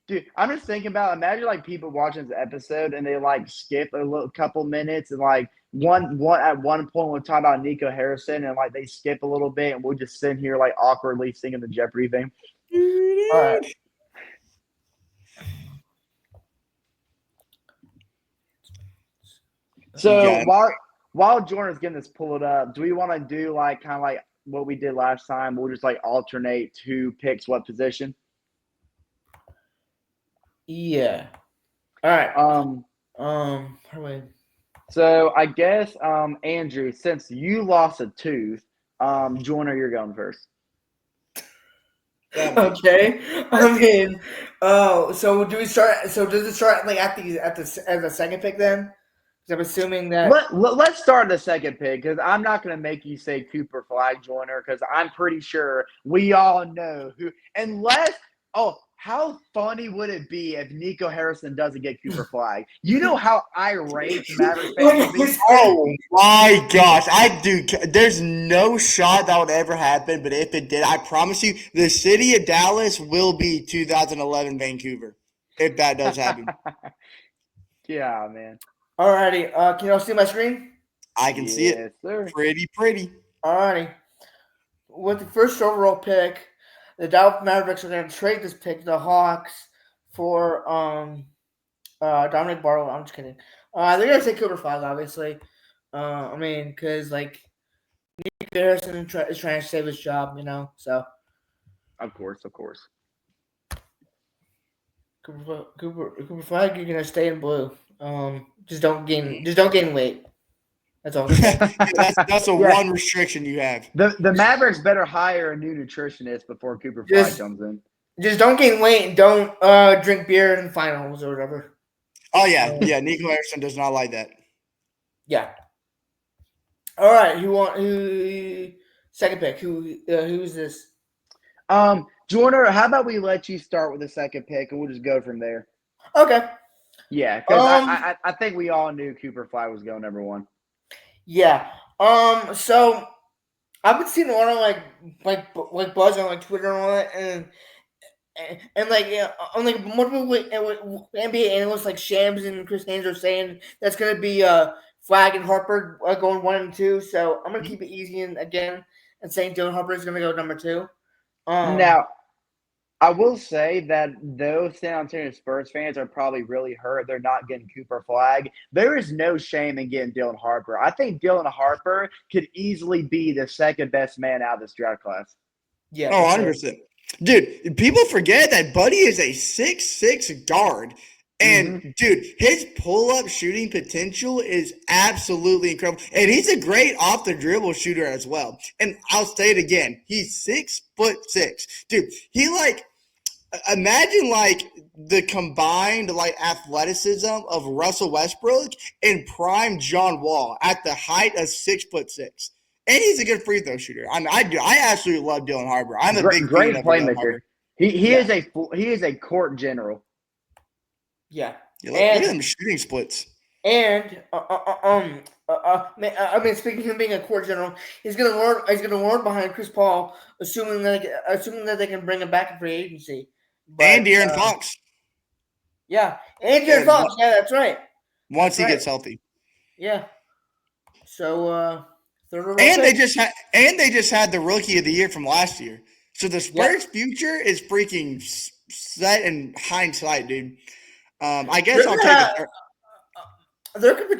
Dude, I'm just thinking about imagine like people watching this episode and they like skip a couple minutes and like one at one point we'll talk about Nico Harrison and like they skip a little bit and we'll just sit here like awkwardly singing the Jeopardy thing. All right. So while Jordan's getting this pulled up, do we want to do like kind of like what we did last time? We'll just like alternate who picks what position. Yeah. All right. Um, Wait. so I guess Andrew, since you lost a tooth, Joyner, you're going first. Go, man. Okay. I mean, oh, so do we start? So does it start like at the second pick then? 'Cause I'm assuming that. Let's start the second pick because I'm not going to make you say Cooper Flag Joyner because I'm pretty sure we all know who. Unless, oh, how funny would it be if Nico Harrison doesn't get Cooper Flag? You know how irate Mavericks fans would be. And Oh my gosh, I do. There's no shot that would ever happen, but if it did, I promise you, the city of Dallas will be 2011 Vancouver if that does happen. yeah, man. Alrighty. Can you all see my screen? I can see it. Yes, sir. Pretty, pretty. Alrighty. With the first overall pick, the Dallas Mavericks are going to trade this pick to the Hawks for Dominic Barlow. I'm just kidding. They're going to take Cooper Flag, obviously. I mean, because like Nick Harrison is trying to save his job, So Of course, of course. Cooper Flag, you're going to stay in blue. Just don't gain weight. That's all I'm saying. That's a Yeah. one restriction you have. The Mavericks better hire a new nutritionist before Cooper Flag Just- comes in. Just don't gain weight and don't drink beer in finals or whatever. Oh yeah, yeah. Nico Harrison does not like that. Yeah. All right. Who? Second pick. Who's this? Joyner, how about we let you start with the second pick and we'll just go from there? Okay. Yeah, because Um. I think we all knew Cooper Flag was going number one. Yeah. So I've been seeing a lot of like buzz on like Twitter and all that, and like on like multiple NBA analysts like Shams and Chris Haynes are saying that's gonna be Flag and Harper going 1 and 2. So I'm gonna keep it easy and again and saying Dylan Harper is gonna go number 2. Now, I will say that those San Antonio Spurs fans are probably really hurt they're not getting Cooper Flag. There is no shame in getting Dylan Harper. I think Dylan Harper could easily be the second best man out of this draft class. Yeah. Oh, 100%. Dude, people forget that Buddy is a 6'6" guard. And, dude, his pull-up shooting potential is absolutely incredible. And he's a great off-the-dribble shooter as well. And I'll say it again. He's 6'6". Dude, he, imagine, the combined, athleticism of Russell Westbrook and prime John Wall at the height of 6'6". And he's a good free throw shooter. I mean, I absolutely love Dylan Harper. I'm a big great fan of Dylan playmaker. Harper. He is a court general. Yeah. Look at them shooting splits. And I mean, speaking of him being a court general, he's gonna learn behind Chris Paul, assuming that they can bring him back in free agency. But, And De'Aaron Fox. Yeah, and De'Aaron Fox. Yeah, that's right. Once he gets healthy. Yeah. So third overall and pick. they just had the rookie of the year from last year. So the Spurs' future is freaking set in hindsight, dude. I guess I'll take it. They're gonna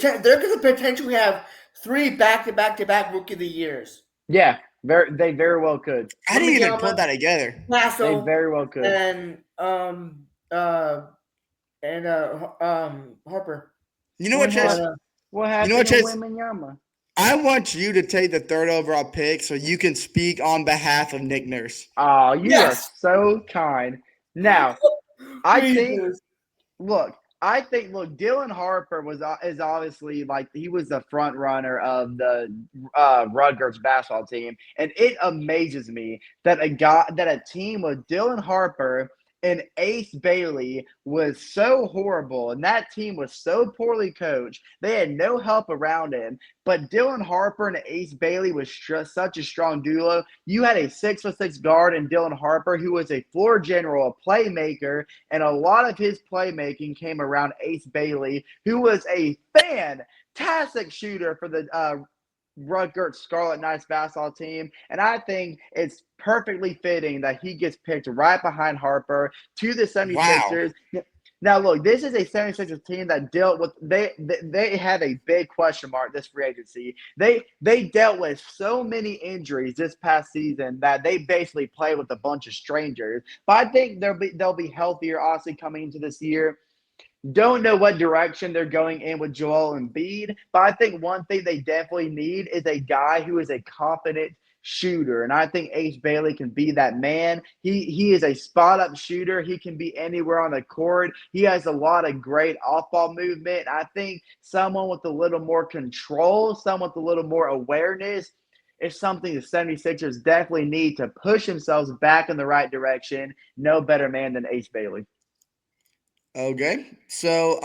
potentially have 3 back-to-back rookie of the years. Yeah, they very well could. I didn't even put that together. Paso, they very well could. And Harper. You know what, Chase? What happened you know what, Chase? Wembanyama? I want you to take the third overall pick so you can speak on behalf of Nick Nurse. Oh, you are so kind. Now, I think Dylan Harper is obviously he was the front runner of the Rutgers basketball team, and it amazes me that a team with Dylan Harper and Ace Bailey was so horrible, and that team was so poorly coached. They had no help around him. But Dylan Harper and Ace Bailey was such a strong duo. You had a 6'6" guard in Dylan Harper, who was a floor general, a playmaker, and a lot of his playmaking came around Ace Bailey, who was a fantastic shooter for the Rutgers Scarlet Knights basketball team. And I think it's perfectly fitting that he gets picked right behind Harper to the 76ers. Wow. Now, look, this is a 76ers team that dealt with they have a big question mark this free agency. They dealt with so many injuries this past season that they basically play with a bunch of strangers. But I think they'll be healthier, honestly, coming into this year. Don't know what direction they're going in with Joel Embiid, but I think one thing they definitely need is a guy who is a confident shooter, and I think Ace Bailey can be that man. He is a spot up shooter. He can be anywhere on the court. He has a lot of great off ball movement. I think someone with a little more control, someone with a little more awareness is something the 76ers definitely need to push themselves back in the right direction. No better man than Ace Bailey. Okay, so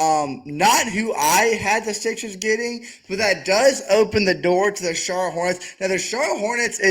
not who I had the Sixers getting, but that does open the door to the Charlotte Hornets. Now the Charlotte Hornets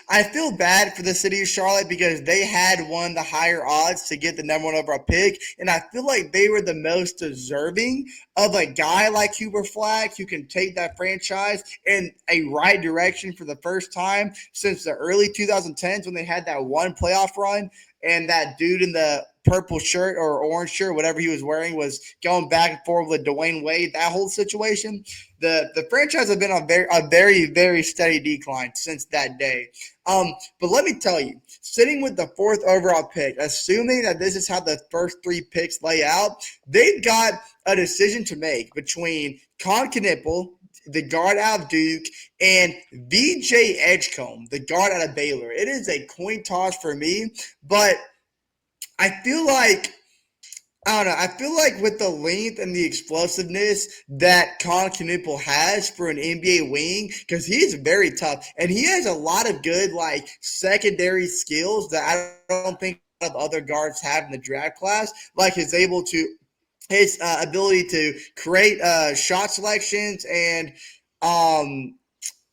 I feel bad for the city of Charlotte because they had one of the higher odds to get the number one overall pick, and I feel like they were the most deserving of a guy like Cooper Flag who can take that franchise in a right direction for the first time since the early 2010s when they had that one playoff run and that dude in the purple shirt or orange shirt, whatever he was wearing, was going back and forth with Dwayne Wade. That whole situation, the franchise has been on very steady decline since that day. But let me tell you, sitting with the fourth overall pick, assuming that this is how the first three picks lay out, they've got a decision to make between Con Knipple, the guard out of Duke, and VJ Edgecombe, the guard out of Baylor. It is a coin toss for me, but I feel like I don't know. I feel like with the length and the explosiveness that Con Knipple has for an NBA wing, because he's very tough and he has a lot of good like secondary skills that I don't think a lot of other guards have in the draft class. Like his ability to create shot selections and um,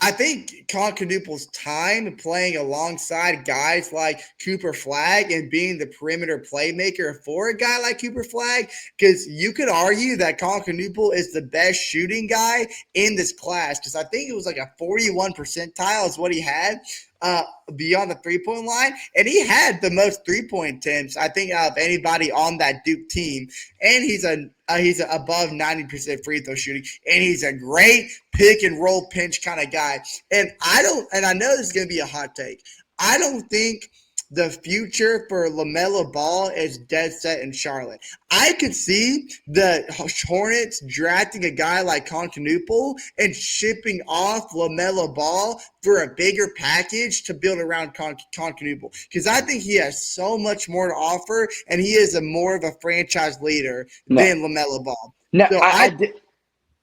I think Concanuple's time playing alongside guys like Cooper Flag and being the perimeter playmaker for a guy like Cooper Flag, because you could argue that Concanuple is the best shooting guy in this class, because I think it was like a 41 percentile is what he had uh, beyond the 3-point line, and he had the most 3-point attempts I think out of anybody on that Duke team, and he's above 90% free throw shooting, and he's a great pick and roll pinch kind of guy. And I know this is going to be a hot take. I don't think the future for LaMelo Ball is dead set in Charlotte. I could see the Hornets drafting a guy like Concanuple and shipping off LaMelo Ball for a bigger package to build around Concanuple, because I think he has so much more to offer, and he is more of a franchise leader No, than LaMelo Ball. no, So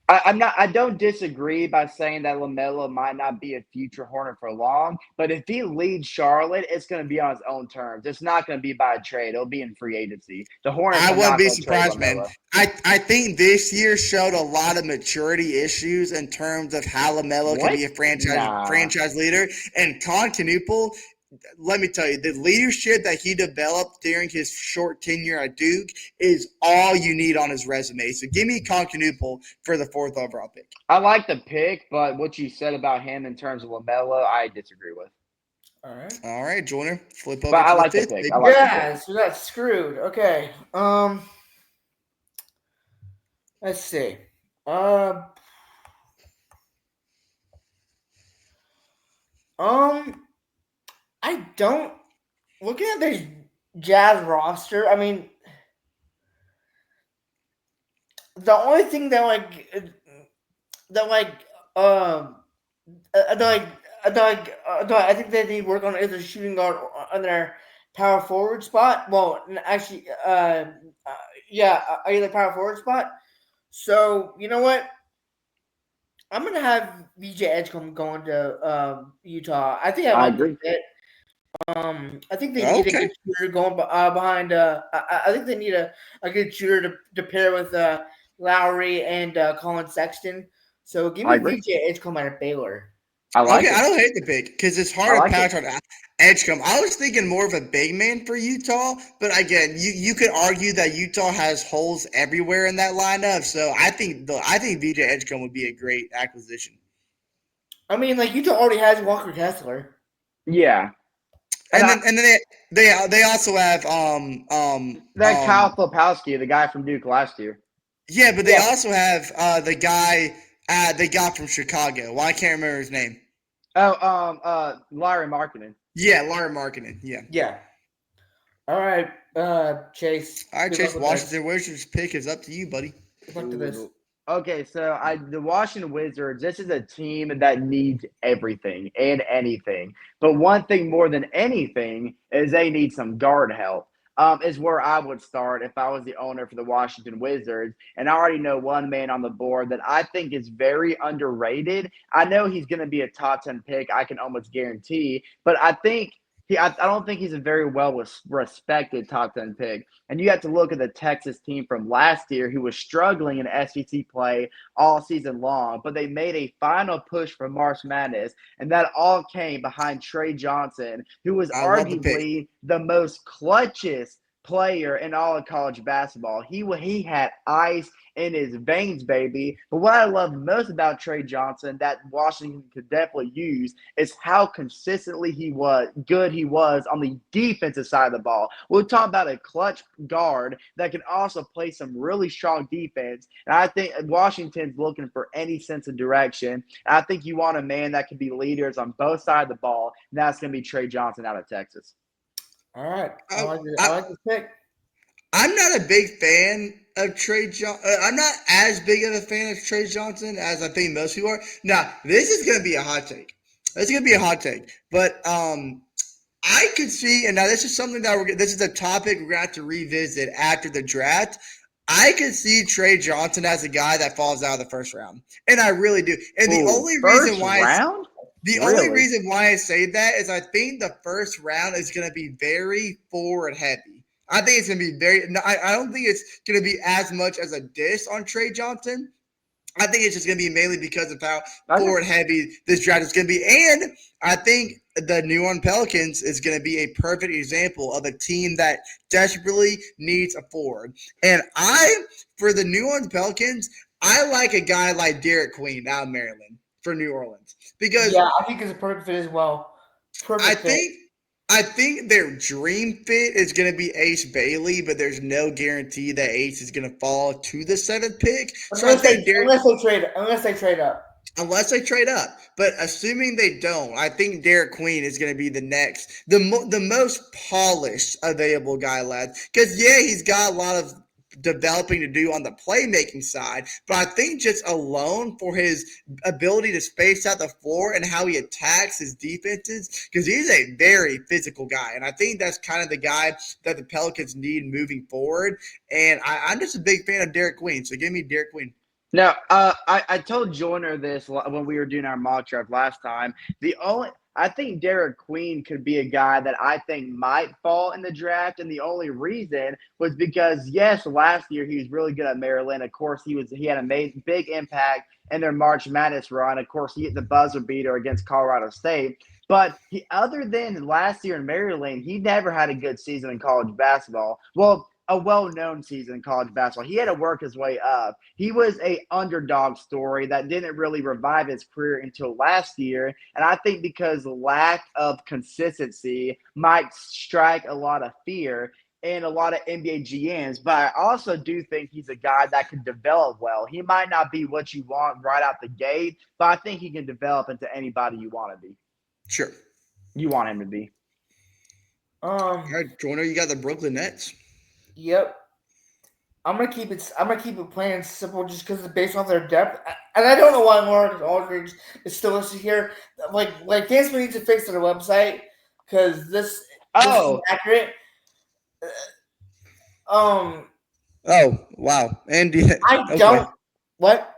I'm not. I don't disagree by saying that Lamelo might not be a future Hornet for long, but if he leads Charlotte, it's going to be on his own terms. It's not going to be by a trade. It'll be in free agency. The Hornets I are wouldn't not be going to trade surprised, man. Lamelo. I think this year showed a lot of maturity issues in terms of how LaMelo can What? be a Nah. franchise leader. And Con Canuple, let me tell you, the leadership that he developed during his short tenure at Duke is all you need on his resume. So give me Con Canuple for the fourth overall pick. I like the pick, but what you said about him in terms of Lamelo, I disagree with. All right. All right, Joyner, flip But over I to the like the fifth, pick. I baby. like the pick. Yeah, so that's screwed. Okay. Let's see. Um, um, I don't. Looking at this Jazz roster, I mean, the only thing that like um that like I think they need work on is a shooting guard on their power forward spot. Well, actually, yeah, either power forward spot. So you know what? I'm gonna have VJ Edgecombe going to Utah. I think I I like the agree. fit. I think they need a Okay. good shooter going behind. I think they need a good shooter to pair with Lowry and Colin Sexton. So give I me agree. VJ Edgecombe out of Baylor. I Okay, like I it. don't hate the pick because it's I hard to like it. patch on Edgecombe. I was thinking more of a big man for Utah, but again, you could argue that Utah has holes everywhere in that lineup. So I think VJ Edgecombe would be a great acquisition. I mean, like Utah already has Walker Kessler. Yeah. And and then they also have that Kyle Filipowski, the guy from Duke last year. yeah, but they Yeah. also have the guy they got from Chicago. Well, I can't remember his name. Oh, Larry Markkinen. Yeah, Larry Markkinen. Yeah. Yeah. All right, Chase. All right, Good luck Chase. with this. Washington Wizards pick is up to you, buddy. Good luck to this. Ooh. Okay, so the Washington Wizards, this is a team that needs everything and anything. But one thing more than anything is they need some guard help. Is where I would start if I was the owner for the Washington Wizards. And I already know one man on the board that I think is very underrated. I know he's going to be a top 10 pick, I can almost guarantee. But I don't think he's a very well respected top 10 pick. And you have to look at the Texas team from last year who was struggling in SEC play all season long, but they made a final push for March Madness, and that all came behind Trey Johnson, who was I love the pick. arguably the most clutchest player in all of college basketball. He had ice in his veins, baby. But what I love most about Trey Johnson that Washington could definitely use is how consistently he was on the defensive side of the ball. We're talking about a clutch guard that can also play some really strong defense. And I think Washington's looking for any sense of direction. I think you want a man that can be leaders on both sides of the ball, and that's going to be Trey Johnson out of Texas. All right. I I, like this. I I, like this pick. I'm not a big fan of Trey Johnson. I'm not as big of a fan of Trey Johnson as I think most people are. Now, this is going to be a hot take. This is going to be a hot take. But I could see, and now this is something that this is a topic we're going to have to revisit after the draft. I could see Trey Johnson as a guy that falls out of the first round, and I really do. And the Ooh, only reason first why round? the only Really? reason why I say that is I think the first round is going to be very forward heavy. I think it's going to be very. I don't think it's going to be as much as a diss on Trey Johnson. I think it's just going to be mainly because of how Okay. forward heavy this draft is going to be. And I think the New Orleans Pelicans is going to be a perfect example of a team that desperately needs a forward. And for the New Orleans Pelicans, I like a guy like Derek Queen out of Maryland for New Orleans because Yeah, I think it's a perfect fit as well. I Perfect fit. think I think their dream fit is going to be Ace Bailey, but there's no guarantee that Ace is going to fall to the seventh pick. So I think Unless they trade up. unless they trade up. But assuming they don't, I think Derek Queen is going to be the next, the most polished available guy left. Because yeah, he's got a lot of developing to do on the playmaking side, but I think just alone for his ability to space out the floor and how he attacks his defenses, because he's a very physical guy, and I think that's kind of the guy that the Pelicans need moving forward. And I'm just a big fan of Derek Queen, so give me Derek Queen. Now, I told Joyner this when we were doing our mock draft last time. I think Derek Queen could be a guy that I think might fall in the draft, and the only reason was because yes, last year he was really good at Maryland. Of course, he had a big impact in their March Madness run. Of course, he hit the buzzer beater against Colorado State. But other than last year in Maryland, he never had a good season in college basketball. Well, a well-known season in college basketball. He had to work his way up. He was a underdog story that didn't really revive his career until last year. And I think because lack of consistency might strike a lot of fear and a lot of NBA GMs, but I also do think he's a guy that can develop well. He might not be what you want right out the gate, but I think he can develop into anybody you want to be. Sure. You want him to be. All right, Joyner, you got the Brooklyn Nets. Yep. I'm gonna keep it plain and simple, just because it's based off their depth, and I don't know why Lawrence Aldridge is still listed here. Like Dance needs to fix their website because this is accurate. Oh wow, and I don't. What?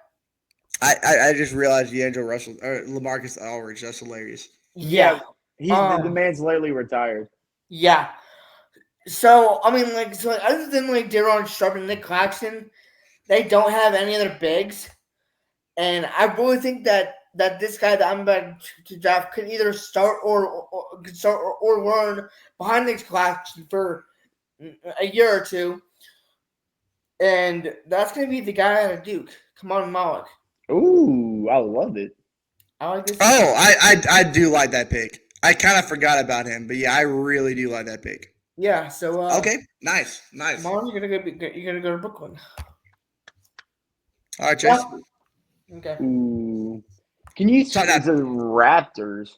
I just realized D'Angelo Russell or LaMarcus Aldridge. That's hilarious. Yeah. He's the man's literally retired. Yeah. So I mean, other than Daron Sharp and Nick Claxton, they don't have any other bigs, and I really think that this guy that I'm about to draft could either start or learn behind Nick Claxton for a year or two, and that's going to be the guy out of Duke. Come on, Malik. Ooh, I love it. I like this. Oh, I do like that pick. I kind of forgot about him, but yeah, I really do like that pick. Yeah. So, Okay, nice, nice. Mom, you're gonna go to Brooklyn. All right, Yeah. Chase. Okay. Ooh. Can you? So now, It's the Raptors.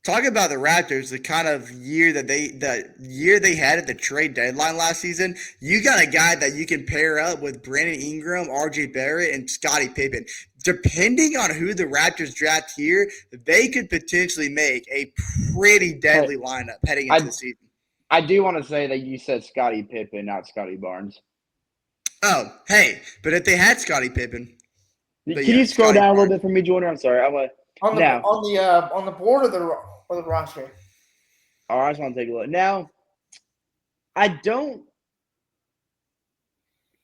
talking about the Raptors, the kind of year they had at the trade deadline last season, you got a guy that you can pair up with Brandon Ingram, RJ Barrett, and Scottie Pippen. Depending on who the Raptors draft here, they could potentially make a pretty Hey, deadly lineup heading into I the season. I do want to say that you said Scottie Pippen, not Scotty Barnes. Oh, hey, but if they had Scottie Pippen, but Can you yeah, scroll Scottie down a little Barnes. bit for me, Jordan? I'm sorry. I want now. On the board of the roster. All right, I just want to take a look. Now, I don't.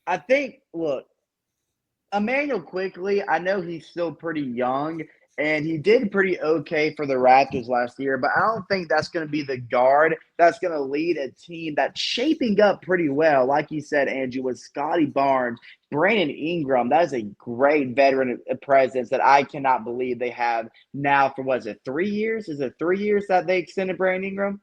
I think. Look, Emmanuel quickly, I know he's still pretty young, and he did pretty okay for the Raptors last year, but I don't think that's going to be the guard that's going to lead a team that's shaping up pretty well. Like you said, Andrew, with Scotty Barnes, Brandon Ingram, that is a great veteran presence that I cannot believe they have now for, what is it, 3 years? Is it 3 years that they extended Brandon Ingram?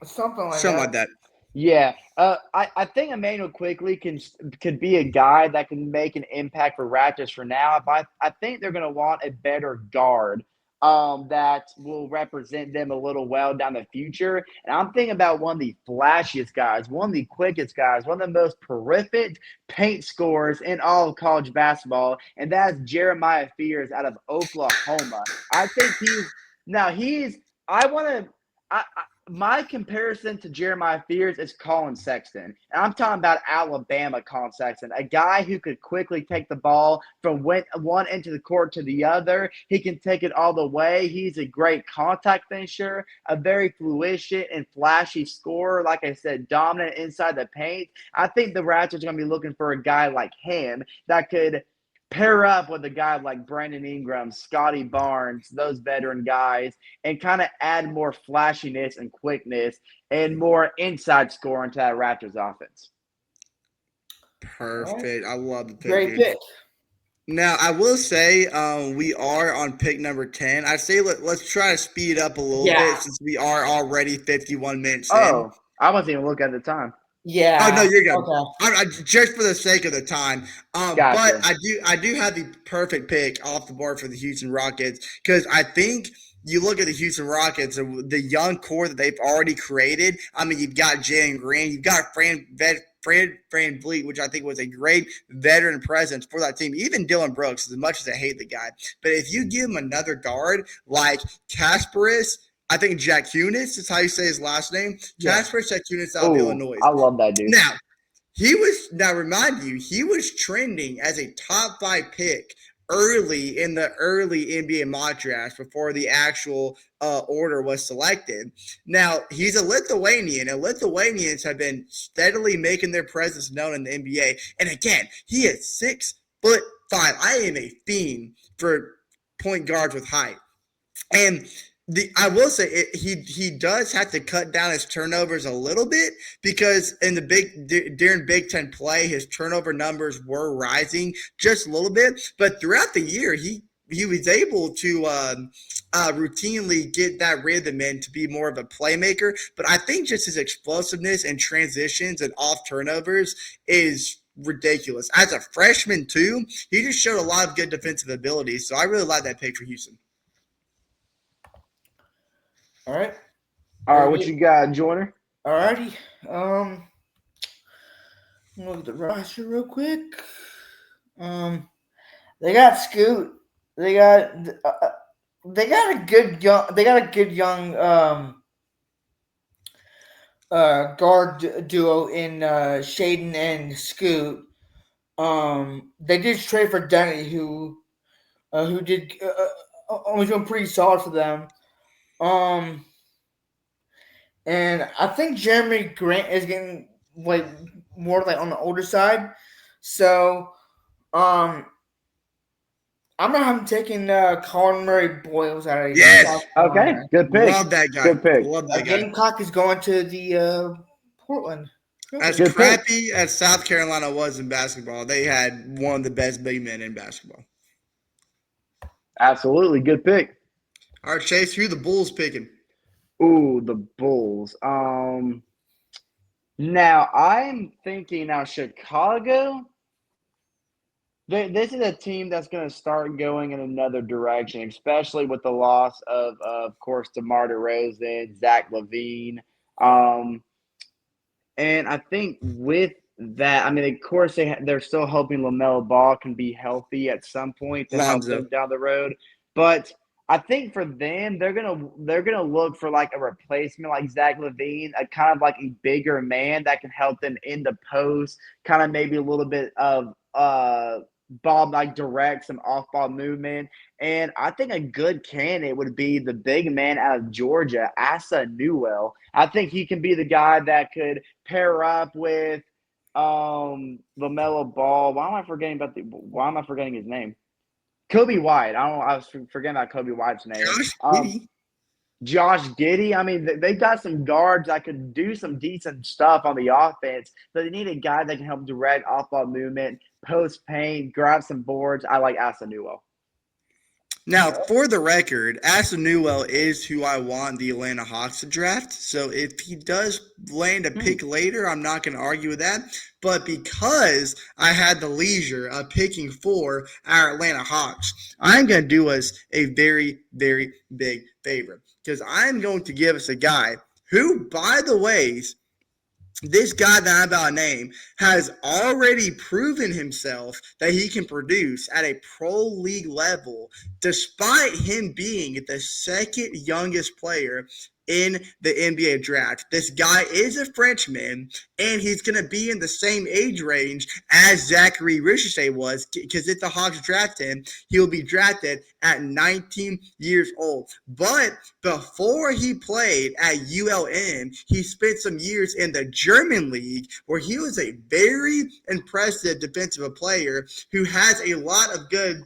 Something like Something that. like that. Yeah, I think Emmanuel quickly could be a guy that can make an impact for Raptors for now. But I think they're going to want a better guard that will represent them a little well down the future. And I'm thinking about one of the flashiest guys, one of the quickest guys, one of the most prolific paint scorers in all of college basketball, and that's Jeremiah Fears out of Oklahoma. I think he's. I want to. My comparison to Jeremiah Fears is Colin Sexton. And I'm talking about Alabama Colin Sexton, a guy who could quickly take the ball from one end of the court to the other. He can take it all the way. He's a great contact finisher, a very fluid and flashy scorer. Like I said, dominant inside the paint. I think the Raptors are going to be looking for a guy like him that could pair up with a guy like Brandon Ingram, Scotty Barnes, those veteran guys, and kind of add more flashiness and quickness and more inside scoring to that Raptors offense. All right. Perfect. I love the pick, Great dude. pick. Now, I will say we are on pick number 10. I say let's try to speed up a little Yeah. bit since we are already 51 minutes in. Oh, I wasn't even looking at the time. Oh no, Yeah. you're good. Okay. Just for the sake of the time, but Gotcha. I do have the perfect pick off the board for the Houston Rockets because I think you look at the Houston Rockets, the young core that they've already created. I mean, you've got Jalen Green, you've got Fran Vliet, which I think was a great veteran presence for that team. Even Dylan Brooks, as much as I hate the guy, but if you give him another guard like Kasparis, I think Jack Hunis is how you say his last name. Yeah. Casper Jakunis out of Oh, Illinois. I love that dude. Now remind you, he was trending as a top 5 pick early in the early NBA mock draft before the actual order was selected. Now he's a Lithuanian, and Lithuanians have been steadily making their presence known in the NBA. And again, he is 6'5". I am a fiend for point guards with height. And I will say he does have to cut down his turnovers a little bit because during Big Ten play, his turnover numbers were rising just a little bit. But throughout the year, he was able to routinely get that rhythm in to be more of a playmaker. But I think just his explosiveness and transitions and off turnovers is ridiculous. As a freshman too, he just showed a lot of good defensive abilities. So I really like that pick for Houston. All right. All right, Very what good. you got, Joyner? Alrighty. Look at the roster real quick. Um, they got Scoot. They got they got a good young. They got a good young guard duo in Shaden and Scoot. They did trade for Denny, who did was doing pretty solid for them. Um, and I think Jeremy Grant is getting like more like on the older side. So um, I'm not having taken Colin Murray Boyles out of South Yes. Okay, Carolina. good pick. Love that guy. Good pick. Love that guy. Gamecock is going to the Portland. As Good pick. crappy as South Carolina was in basketball, they had one of the best big men in basketball. Absolutely, good pick. All right, Chase, who the Bulls picking? Ooh, the Bulls. Now I'm thinking now Chicago. This is a team that's going to start going in another direction, especially with the loss of course, DeMar DeRozan, Zach Levine. Um, And I think with that, I mean, of course, they're still hoping LaMelo Ball can be healthy at some point to help Lonzo. them down the road. But I think for them, they're gonna look for like a replacement, like Zach Levine, a kind of like a bigger man that can help them in the post, kind of maybe a little bit of ball like direct some off ball movement. And I think a good candidate would be the big man out of Georgia, Asa Newell. I think he can be the guy that could pair up with LaMelo Ball. Why am I forgetting his name? Kobe White. I don't know. I was forgetting about Kobe White's name. Josh Giddey. Josh Giddey. I mean, they got some guards that could do some decent stuff on the offense, but they need a guy that can help direct off ball movement, post paint, grab some boards. I like Asa Newell. Now, for the record, Aston Newell is who I want the Atlanta Hawks to draft. So if he does land a pick later, I'm not going to argue with that. But because I had the leisure of picking for our Atlanta Hawks, I'm going to do us a very, very big favor. Because I'm going to give us a guy who, by the way, this guy that I'm about to name has already proven himself that he can produce at a pro league level, despite him being the second youngest player in the NBA draft. This guy is a Frenchman, and he's going to be in the same age range as Zachary Richardson was, because if the Hawks draft him, he'll be drafted at 19 years old. But before he played at ULM, he spent some years in the German league where he was a very impressive defensive player who has a lot of good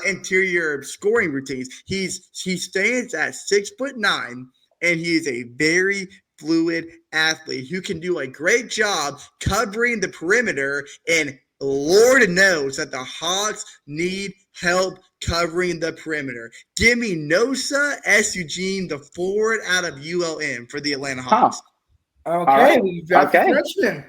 interior scoring routines. He stands at 6'9", and he is a very fluid athlete who can do a great job covering the perimeter. And Lord knows that the Hawks need help covering the perimeter. Give me Nosa S. Eugene, the forward out of ULM for the Atlanta Huh. Hawks. All Okay, right. we dropped the Okay. freshman.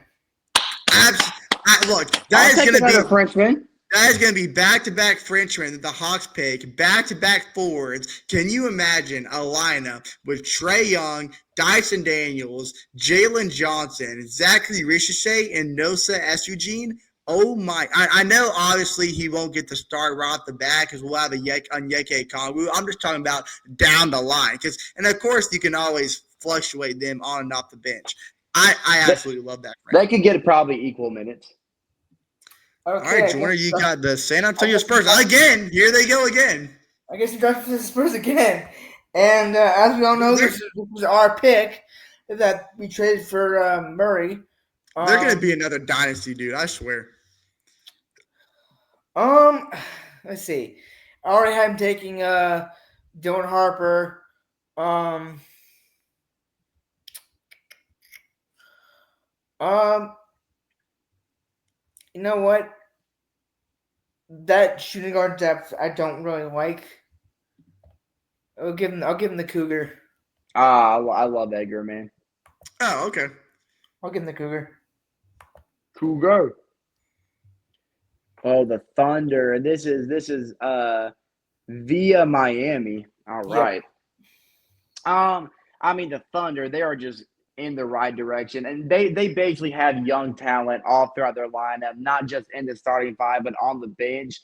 Look, I'll that is take going to be another Frenchman. that is going to be back-to-back Frenchmen that the Hawks pick, back-to-back forwards. Can you imagine a lineup with Trae Young, Dyson Daniels, Jalen Johnson, Zachary Richardson, and Nosa S. Eugene? Oh my! I know obviously he won't get the start right off the bat because we'll have a Onyeka Okongwu. I'm just talking about down the line, and of course you can always fluctuate them on and off the bench. I absolutely love that. They could get probably equal minutes. All Okay, right, Jordan, you got the San Antonio guess- Spurs again. Here they go again. I guess we drafted the Spurs again. And as we all know, this was our pick that we traded for Murray. They're going to be another dynasty, dude. I swear. Let's see. I already had him taking Dylan Harper. You know what? That shooting guard depth I don't really like. I'll give him the Cougar. I love Edgar, man. Oh, okay. I'll give him the Cougar. Cougar. Oh, the Thunder. This is via Miami. All right. I mean the Thunder, they are just in the right direction. And they basically have young talent all throughout their lineup, not just in the starting five, but on the bench.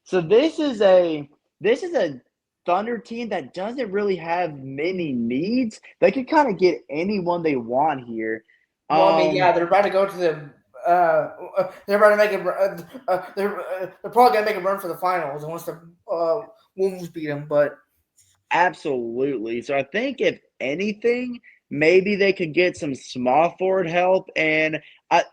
So this is a Thunder team that doesn't really have many needs. They could kind of get anyone they want here. Well, I mean, yeah, they're about to go to the. They're about to make they're probably gonna make a run for the finals once the Wolves beat them. But Absolutely. So I think if anything, maybe they could get some small forward help. And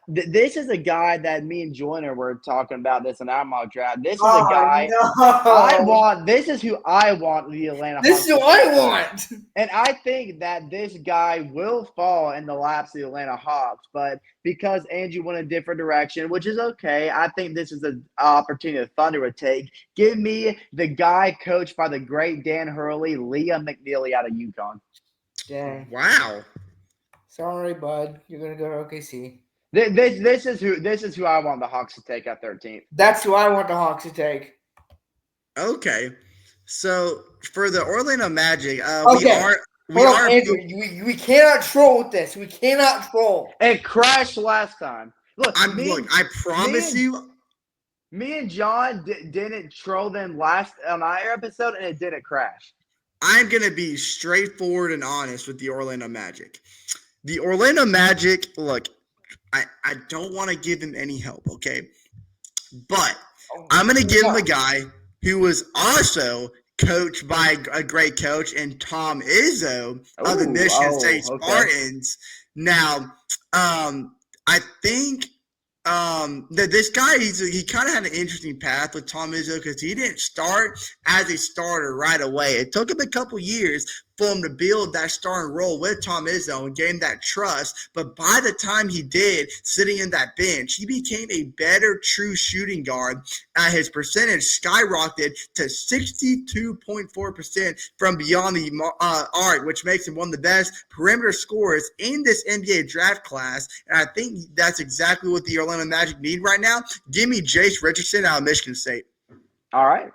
this is a guy that me and Joyner were talking about this in our mock draft. This is a guy I want. This is who I want the Atlanta Hawks. This is who I want. And I think that this guy will fall in the laps of the Atlanta Hawks. But because Andrew went a different direction, which is okay, I think this is an opportunity the Thunder would take. Give me the guy coached by the great Dan Hurley, Liam McNeely out of UConn. Dang. Wow. Sorry, bud. You're gonna go to OKC. This is who I want the Hawks to take at 13th. That's who I want the Hawks to take. Okay. So for the Orlando Magic, Okay. we Hold on, are Andrew. We cannot troll with this. We cannot troll. It crashed last time. Look, I promise you. Me and John didn't troll them last on our episode, and it didn't crash. I'm gonna be straightforward and honest with the Orlando Magic. The Orlando Magic, look, I don't want to give them any help, okay? But I'm gonna give them a guy who was also coached by a great coach and Tom Izzo of the Michigan State Spartans. Now, I think that this guy he kind of had an interesting path with Tom Izzo because he didn't start as a starter right away. It took him a couple years for him to build that starting role with Tom Izzo and gain that trust. But by the time he did, sitting in that bench, he became a better true shooting guard. His percentage skyrocketed to 62.4% from beyond the arc, which makes him one of the best perimeter scorers in this NBA draft class. And I think that's exactly what the Orlando Magic need right now. Give me Jace Richardson out of Michigan State. All right.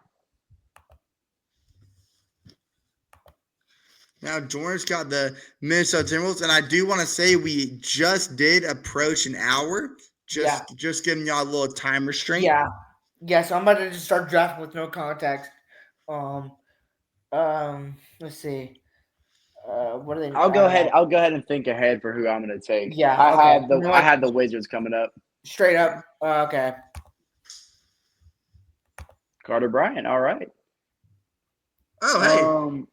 Now, Jordan's got the Minnesota Timberwolves, and I do want to say we just did approach an hour. Just giving y'all a little time restraint. Yeah. Yeah, so I'm about to just start drafting with no context. Let's see. What are they? I'll go ahead and think ahead for who I'm going to take. Yeah, I had the Wizards coming up. Straight up. Okay. Carter Bryant. All right. Oh, hey.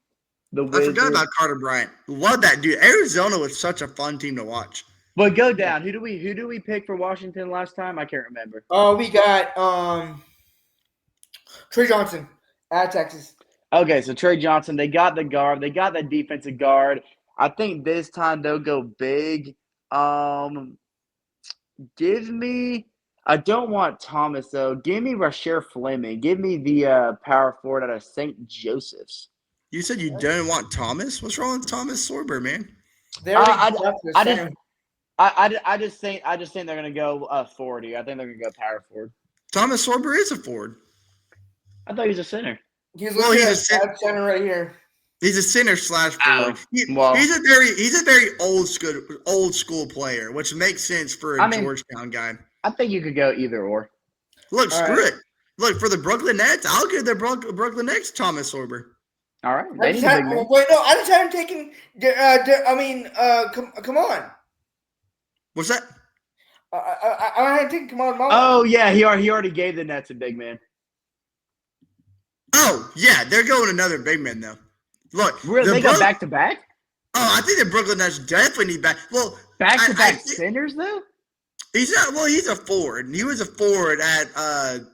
I forgot about Carter Bryant. Love that dude. Arizona was such a fun team to watch. But go down. Who do we pick for Washington last time? I can't remember. Oh, we got Trey Johnson at Texas. Okay, so Trey Johnson. They got the guard. They got the defensive guard. I think this time they'll go big. Give me. I don't want Thomas though. Give me Rasheer Fleming. Give me the power forward out of St. Joseph's. You said you don't want Thomas? What's wrong with Thomas Sorber, man? I just think they're gonna go 40. I think they're gonna go power forward. Thomas Sorber is a forward. I thought he was a center. He's a center right here. He's a center slash forward. He's a very old school player, which makes sense for a Georgetown guy. I think you could go either or. Look, screw it. Look, for the Brooklyn Nets, I'll give the Brooklyn Nets Thomas Sorber. All right. I just haven't taken. Come on. What's that? I hadn't taken Kamal Mullins. Oh yeah, he already gave the Nets a big man. Oh yeah, they're going another big man though. Look, they got back to back. Oh, I think the Brooklyn Nets definitely need back. Well, back to back centers though. He's not. Well, he's a forward. He was a forward at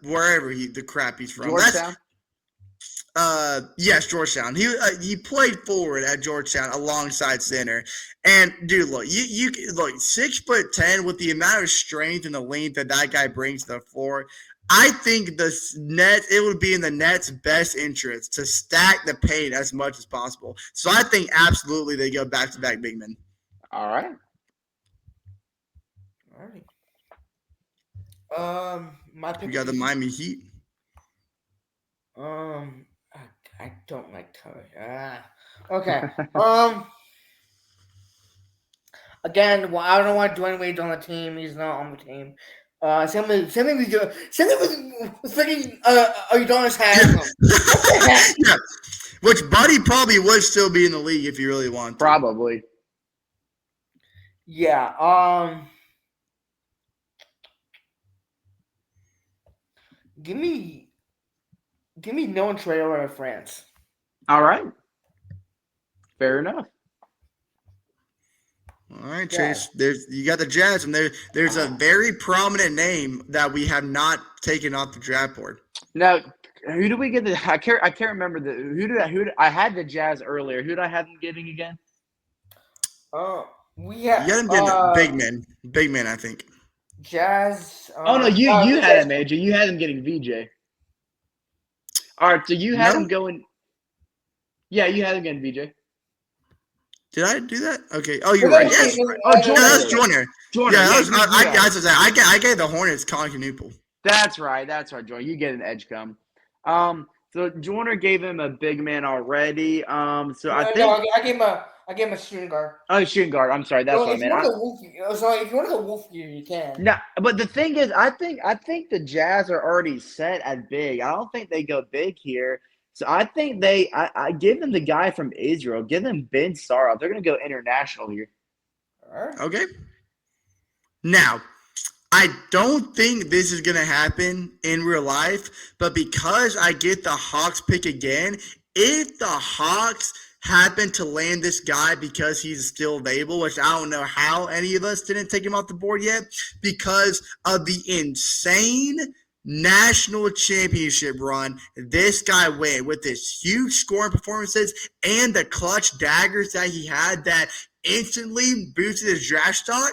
wherever the crap he's from. Georgetown. Yes, Georgetown. He played forward at Georgetown alongside center. And dude, look, you look 6'10" with the amount of strength and the length that guy brings to the floor. I think it would be in the Nets' best interest to stack the paint as much as possible. So I think absolutely they go back to back big men. All right. My pick. You got the Miami Heat. I don't like Curry. Okay. Again, well, I don't want Dwayne Wade's on the team. He's not on the team. Same thing with freaking Udonis Haslem. Yeah. Which Buddy probably would still be in the league if you really want to. Probably. Yeah. Give me Noah Traore out of France. All right. Fair enough. All right, Chase. You got the Jazz, and there's a very prominent name that we have not taken off the draft board. Now, who do we get? I can't remember I had the Jazz earlier. Who did I have them getting again? We had. You got them getting big man. I think. Jazz. No, you had him, AJ. You had him getting VJ. All right, so you had him going. Yeah, you had him getting VJ. Did I do that? Okay. Oh, No, you're that right. was me. Yes. No, Oh, No, Joyner that's did it. Joyner. Joyner, Yeah, that yeah, was. yeah. I gave the Hornets Colin Canoopel. That's right. That's right, Joyner. You get an edge come. So Joyner gave him a big man already. So I no, think I gave him a shooting guard. oh shooting guard. I'm sorry. That's So what I if you meant. want to go wolf, so if you want to go wolf gear, you can. No, but the thing is, I think the Jazz are already set at big. I don't think they go big here. So I think I give them the guy from Israel. Give them Ben Sarov. They're gonna go international here. All right. Okay. Now, I don't think this is going to happen in real life, but because I get the Hawks pick again, if the Hawks happen to land this guy because he's still available, which I don't know how any of us didn't take him off the board yet, because of the insane national championship run this guy went with his huge scoring performances and the clutch daggers that he had that instantly boosted his draft stock.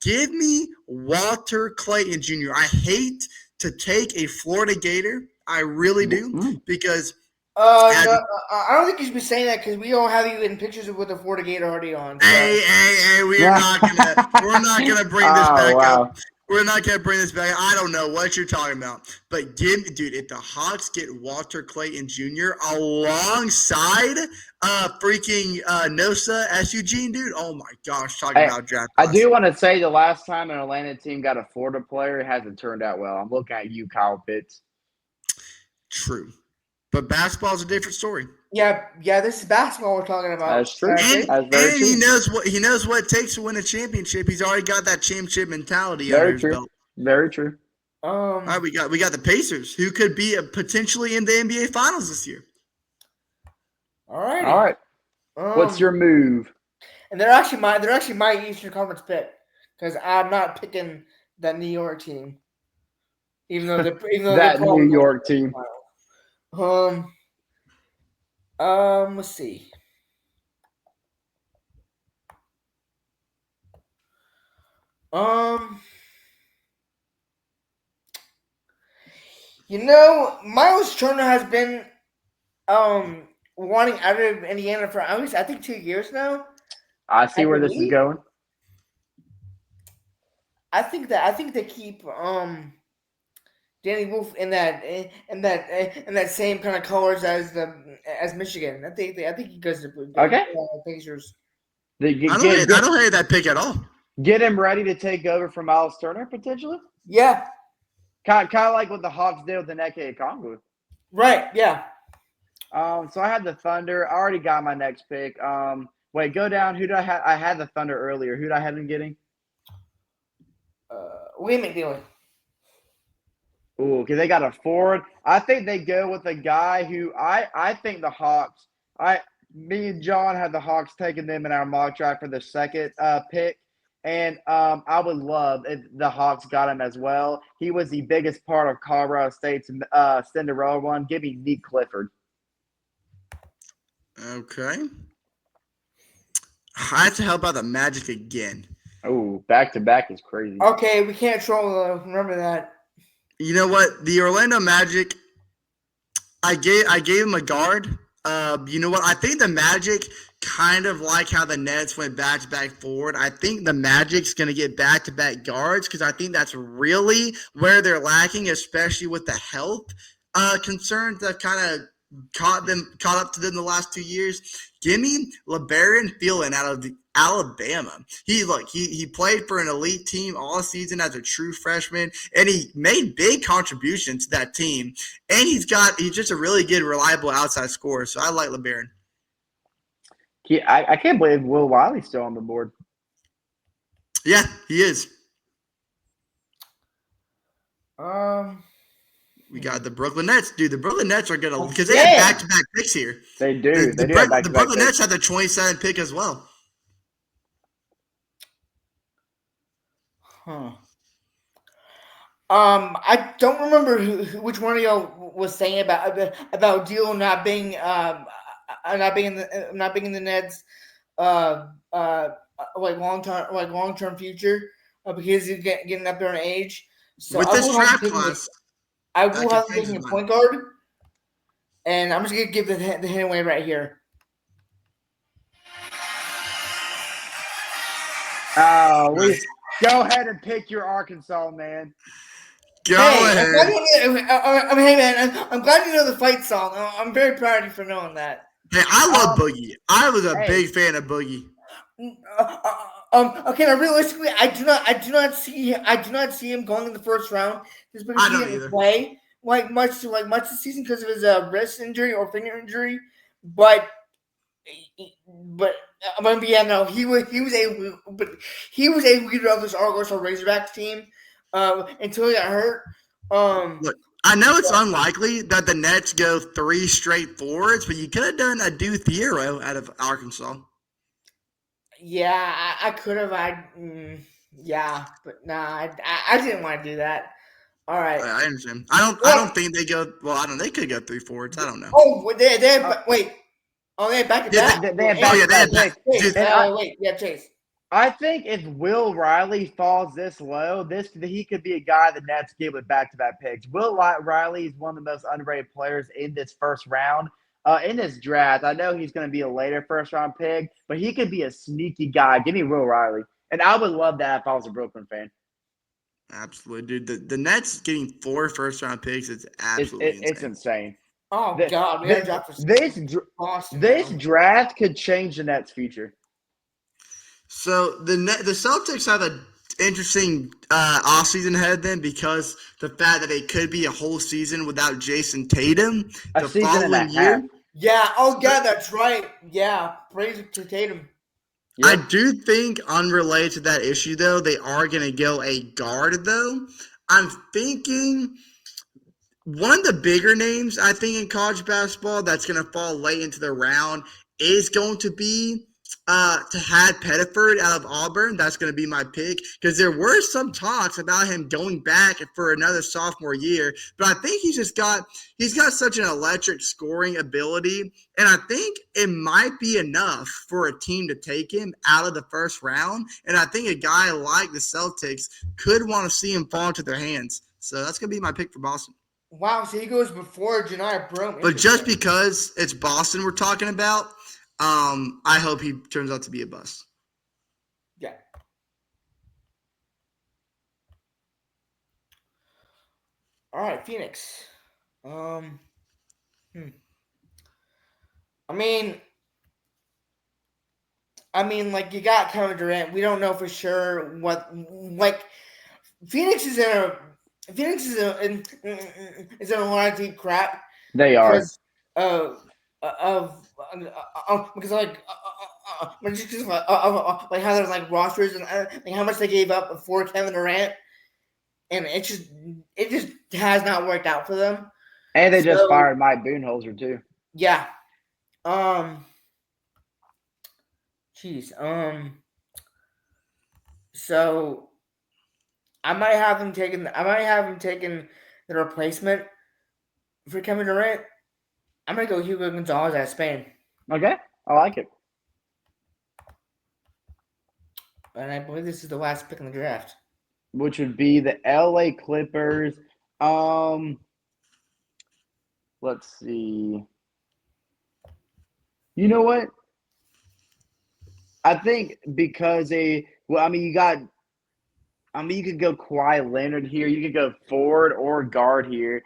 Give me Walter Clayton Jr. I hate to take a Florida Gator. I really do Mm. because No, as I don't think you should be saying that because we don't have you in pictures with the Florida Gator already on. So. hey, we're not gonna bring this Oh back up. wow. We're not gonna bring this back. I don't know what you're talking about, but dude, if the Hawks get Walter Clayton Jr. alongside freaking Nosa Sug, dude, oh my gosh, talking Hey, about draft I class. do want to say the last time an Atlanta team got a Florida player, it hasn't turned out well. I'm looking at you, Kyle Pitts. True, but basketball's a different story. Yeah, this is basketball we're talking about. That's true. And That's very he true. knows what it takes to win a championship. He's already got that championship mentality under Very his true. belt. Very true. All right, we got the Pacers, who could be potentially in the NBA Finals this year. All right. All right. What's your move? And they're actually my Eastern Conference pick because I'm not picking that New York team, even though they're That probably New York team. Let's see. Miles Turner has been wanting out of Indiana for at least I think 2 years now. I see where this is going. I think they keep Danny Wolf in that same kind of colors as Michigan. I think he goes to Okay. Pacers. I don't hate that pick at all. Get him ready to take over from Miles Turner potentially. Yeah. Kind of like what the Hawks did with the Neke Okongwu. Right. Yeah. So I had the Thunder. I already got my next pick. Wait, go down. Who did I have? I had the Thunder earlier. Who did I have them getting? William McNeely. Ooh, because they got a forward. I think they go with a guy who I think the Hawks. Me and John had the Hawks taking them in our mock draft for the second pick. And I would love if the Hawks got him as well. He was the biggest part of Colorado State's Cinderella run. Give me Nick Clifford. Okay. I have to help out the Magic again. Oh, back to back is crazy. Okay, we can't troll though. Remember that. You know what? The Orlando Magic, I gave him a guard. You know what? I think the Magic, kind of like how the Nets went back forward, I think the Magic's going to get back-to-back guards because I think that's really where they're lacking, especially with the health concerns that kind of caught up to them the last 2 years. Give me LeBaron Thielen out of Alabama. He played for an elite team all season as a true freshman, and he made big contributions to that team. And he's just a really good, reliable outside scorer. So I like LeBaron. I can't believe Will Wiley's still on the board. Yeah, he is. We got the Brooklyn Nets. Dude, the Brooklyn Nets are going to – because they have back-to-back picks here. They do. The Brooklyn Nets have the 27th pick as well. Huh. I don't remember which one of y'all was saying about Deal not being in the Nets long term future because he's getting up there in age. So with this draft class, I will have to take a point guard, and I'm just gonna give the hint away right here. Oh, we go ahead and pick your Arkansas, man. Go Hey, ahead. hey man, I'm glad you know the fight song. I'm very proud of you for knowing that. Hey, I love Um, Boogie. I was a hey, big fan of Boogie. Okay, now realistically, I do not see him going in the first round just because I he don't didn't either. play much this season because of his wrist injury or finger injury. But but yeah, no, he was a leader of this Arkansas Razorbacks team until he got hurt. Look, I know it's unlikely that the Nets go 3 straight forwards, but you could have done a Do Thiero out of Arkansas. Yeah, I could have. Yeah, but nah, I didn't want to do that. All right. I understand. I Well, don't think they go. Well, I don't. They could go 3 forwards. I don't know. oh, uh, wait. Oh, they back to Yeah, back. they have oh yeah, they back-to-back had that. picks, Chase. and Wait, yeah, Chase. I think if Will Riley falls this low, he could be a guy the Nets get with back-to-back picks. Riley is one of the most underrated players in this first round. In this draft, I know he's going to be a later first-round pick, but he could be a sneaky guy. Give me Will Riley, and I would love that if I was a Brooklyn fan. Absolutely, dude. The Nets getting 4 first-round picks is It's absolutely it's insane. insane. Oh The, God, we got to the, drop for Boston this now. draft could change the Nets' future. So the Celtics have an interesting offseason ahead then because the fact that they could be a whole season without Jason Tatum A the season and a following year. half. Yeah. Oh God, that's right. Yeah, praise to Tatum. I Yep. do think, unrelated to that issue, though, they are going to go a guard, though. I'm thinking one of the bigger names, I think, in college basketball that's going to fall late into the round is going to be Tahad Pettiford out of Auburn. That's going to be my pick because there were some talks about him going back for another sophomore year, but I think he's got such an electric scoring ability, and I think it might be enough for a team to take him out of the first round. And I think a guy like the Celtics could want to see him fall into their hands. So that's going to be my pick for Boston. Wow, so he goes before Janai Broome. But just Interesting. because it's Boston we're talking about, I hope he turns out to be a bust. Yeah. All right, Phoenix. I mean, like you got Kevin Durant. We don't know for sure what like Phoenix is in a is in a lot of deep crap They are. because of because just 'cause like how there's like rosters and like how much they gave up for Kevin Durant, and it just has not worked out for them. And they just So fired Mike Boonholzer, too. yeah, jeez, so I might have him taking. The replacement for Kevin Durant. I'm gonna go Hugo Gonzalez out of Spain, Okay. I like it. and I believe this is the last pick in the draft. Which would be the LA Clippers. Let's see. You know what? I think because you could go Kawhi Leonard here. You could go forward or guard here.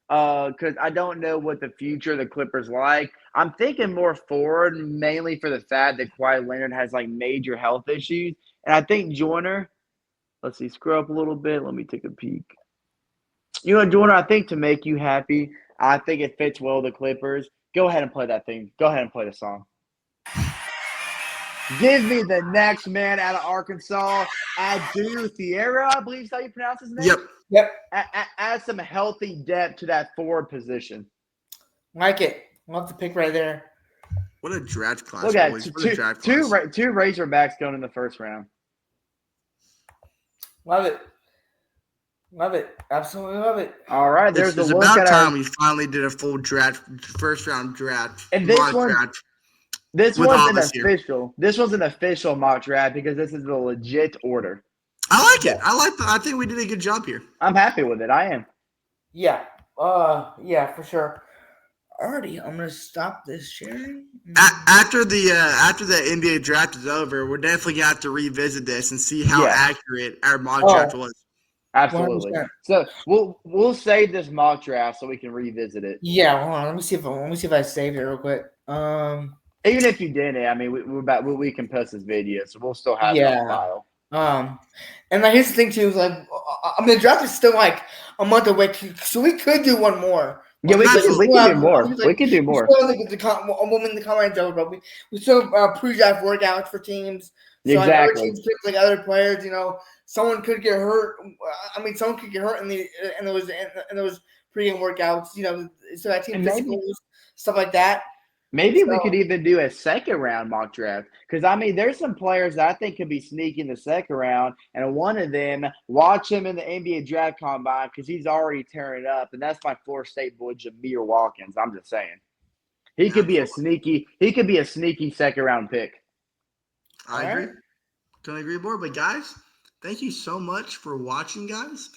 Because I don't know what the future of the Clippers like. I'm thinking more forward, mainly for the fact that Kawhi Leonard has like major health issues, and I think Joyner. Let's see, scroll up a little bit. Let me take a peek. You know, Joyner, I think to make you happy, I think it fits well with the Clippers. Go ahead and play that thing. Go ahead and play the song. Give me the next man out of Arkansas, Adu Thiera, I believe is how you pronounce his name. Yep. Add some healthy depth to that forward position. Like it. Love the pick right there. What a draft class, Look at boys. two Razorbacks going in the first round. Love it. Love it. Absolutely love it. All right, there's It's a look about at time our. we finally did a full first round draft, And this mock one, draft this with one's all an of us here. official. This one's an official mock draft because this is the legit order. I like it. Yeah. I think we did a good job here. I'm happy with it. I am. Yeah. Yeah, for sure. Alrighty, I'm gonna stop this sharing. After the NBA draft is over, we're definitely gonna have to revisit this and see how Yeah, accurate our mock draft Oh, was. absolutely. 100%. So we'll save this mock draft so we can revisit it. Yeah, hold on. Let me see if I saved it real quick. Even if you didn't, I mean, we can post this video, so we'll still have it on Yeah. file. And like here's the thing too, is like I mean the draft is still like a month away, so we could do one more. Yeah, Because we still can do have, more. because, We like, can do we more. still have a woman in the comments over, but we still pre-draft workouts for teams. So like other Exactly. teams pick like other players, someone could get hurt. I mean, someone could get hurt in those pregame workouts, so that team And maybe physicals, stuff like that. maybe So we could even do a second round mock draft because I mean, there's some players that I think could be sneaking the second round, and one of them, watch him in the NBA draft combine because he's already tearing it up, and that's my Florida State boy Jameer Watkins. I'm just saying he Yeah, could be a sneaky second round pick. I all agree. right. Couldn't agree more. But guys, thank you so much for watching, guys.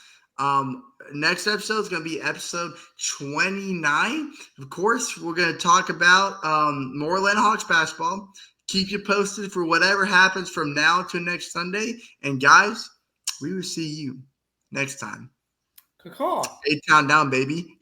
Next episode is going to be episode 29. Of course, we're going to talk about more Atlanta Hawks basketball. Keep you posted for whatever happens from now to next Sunday. And guys, we will see you next time. Good call. A-Town down, baby.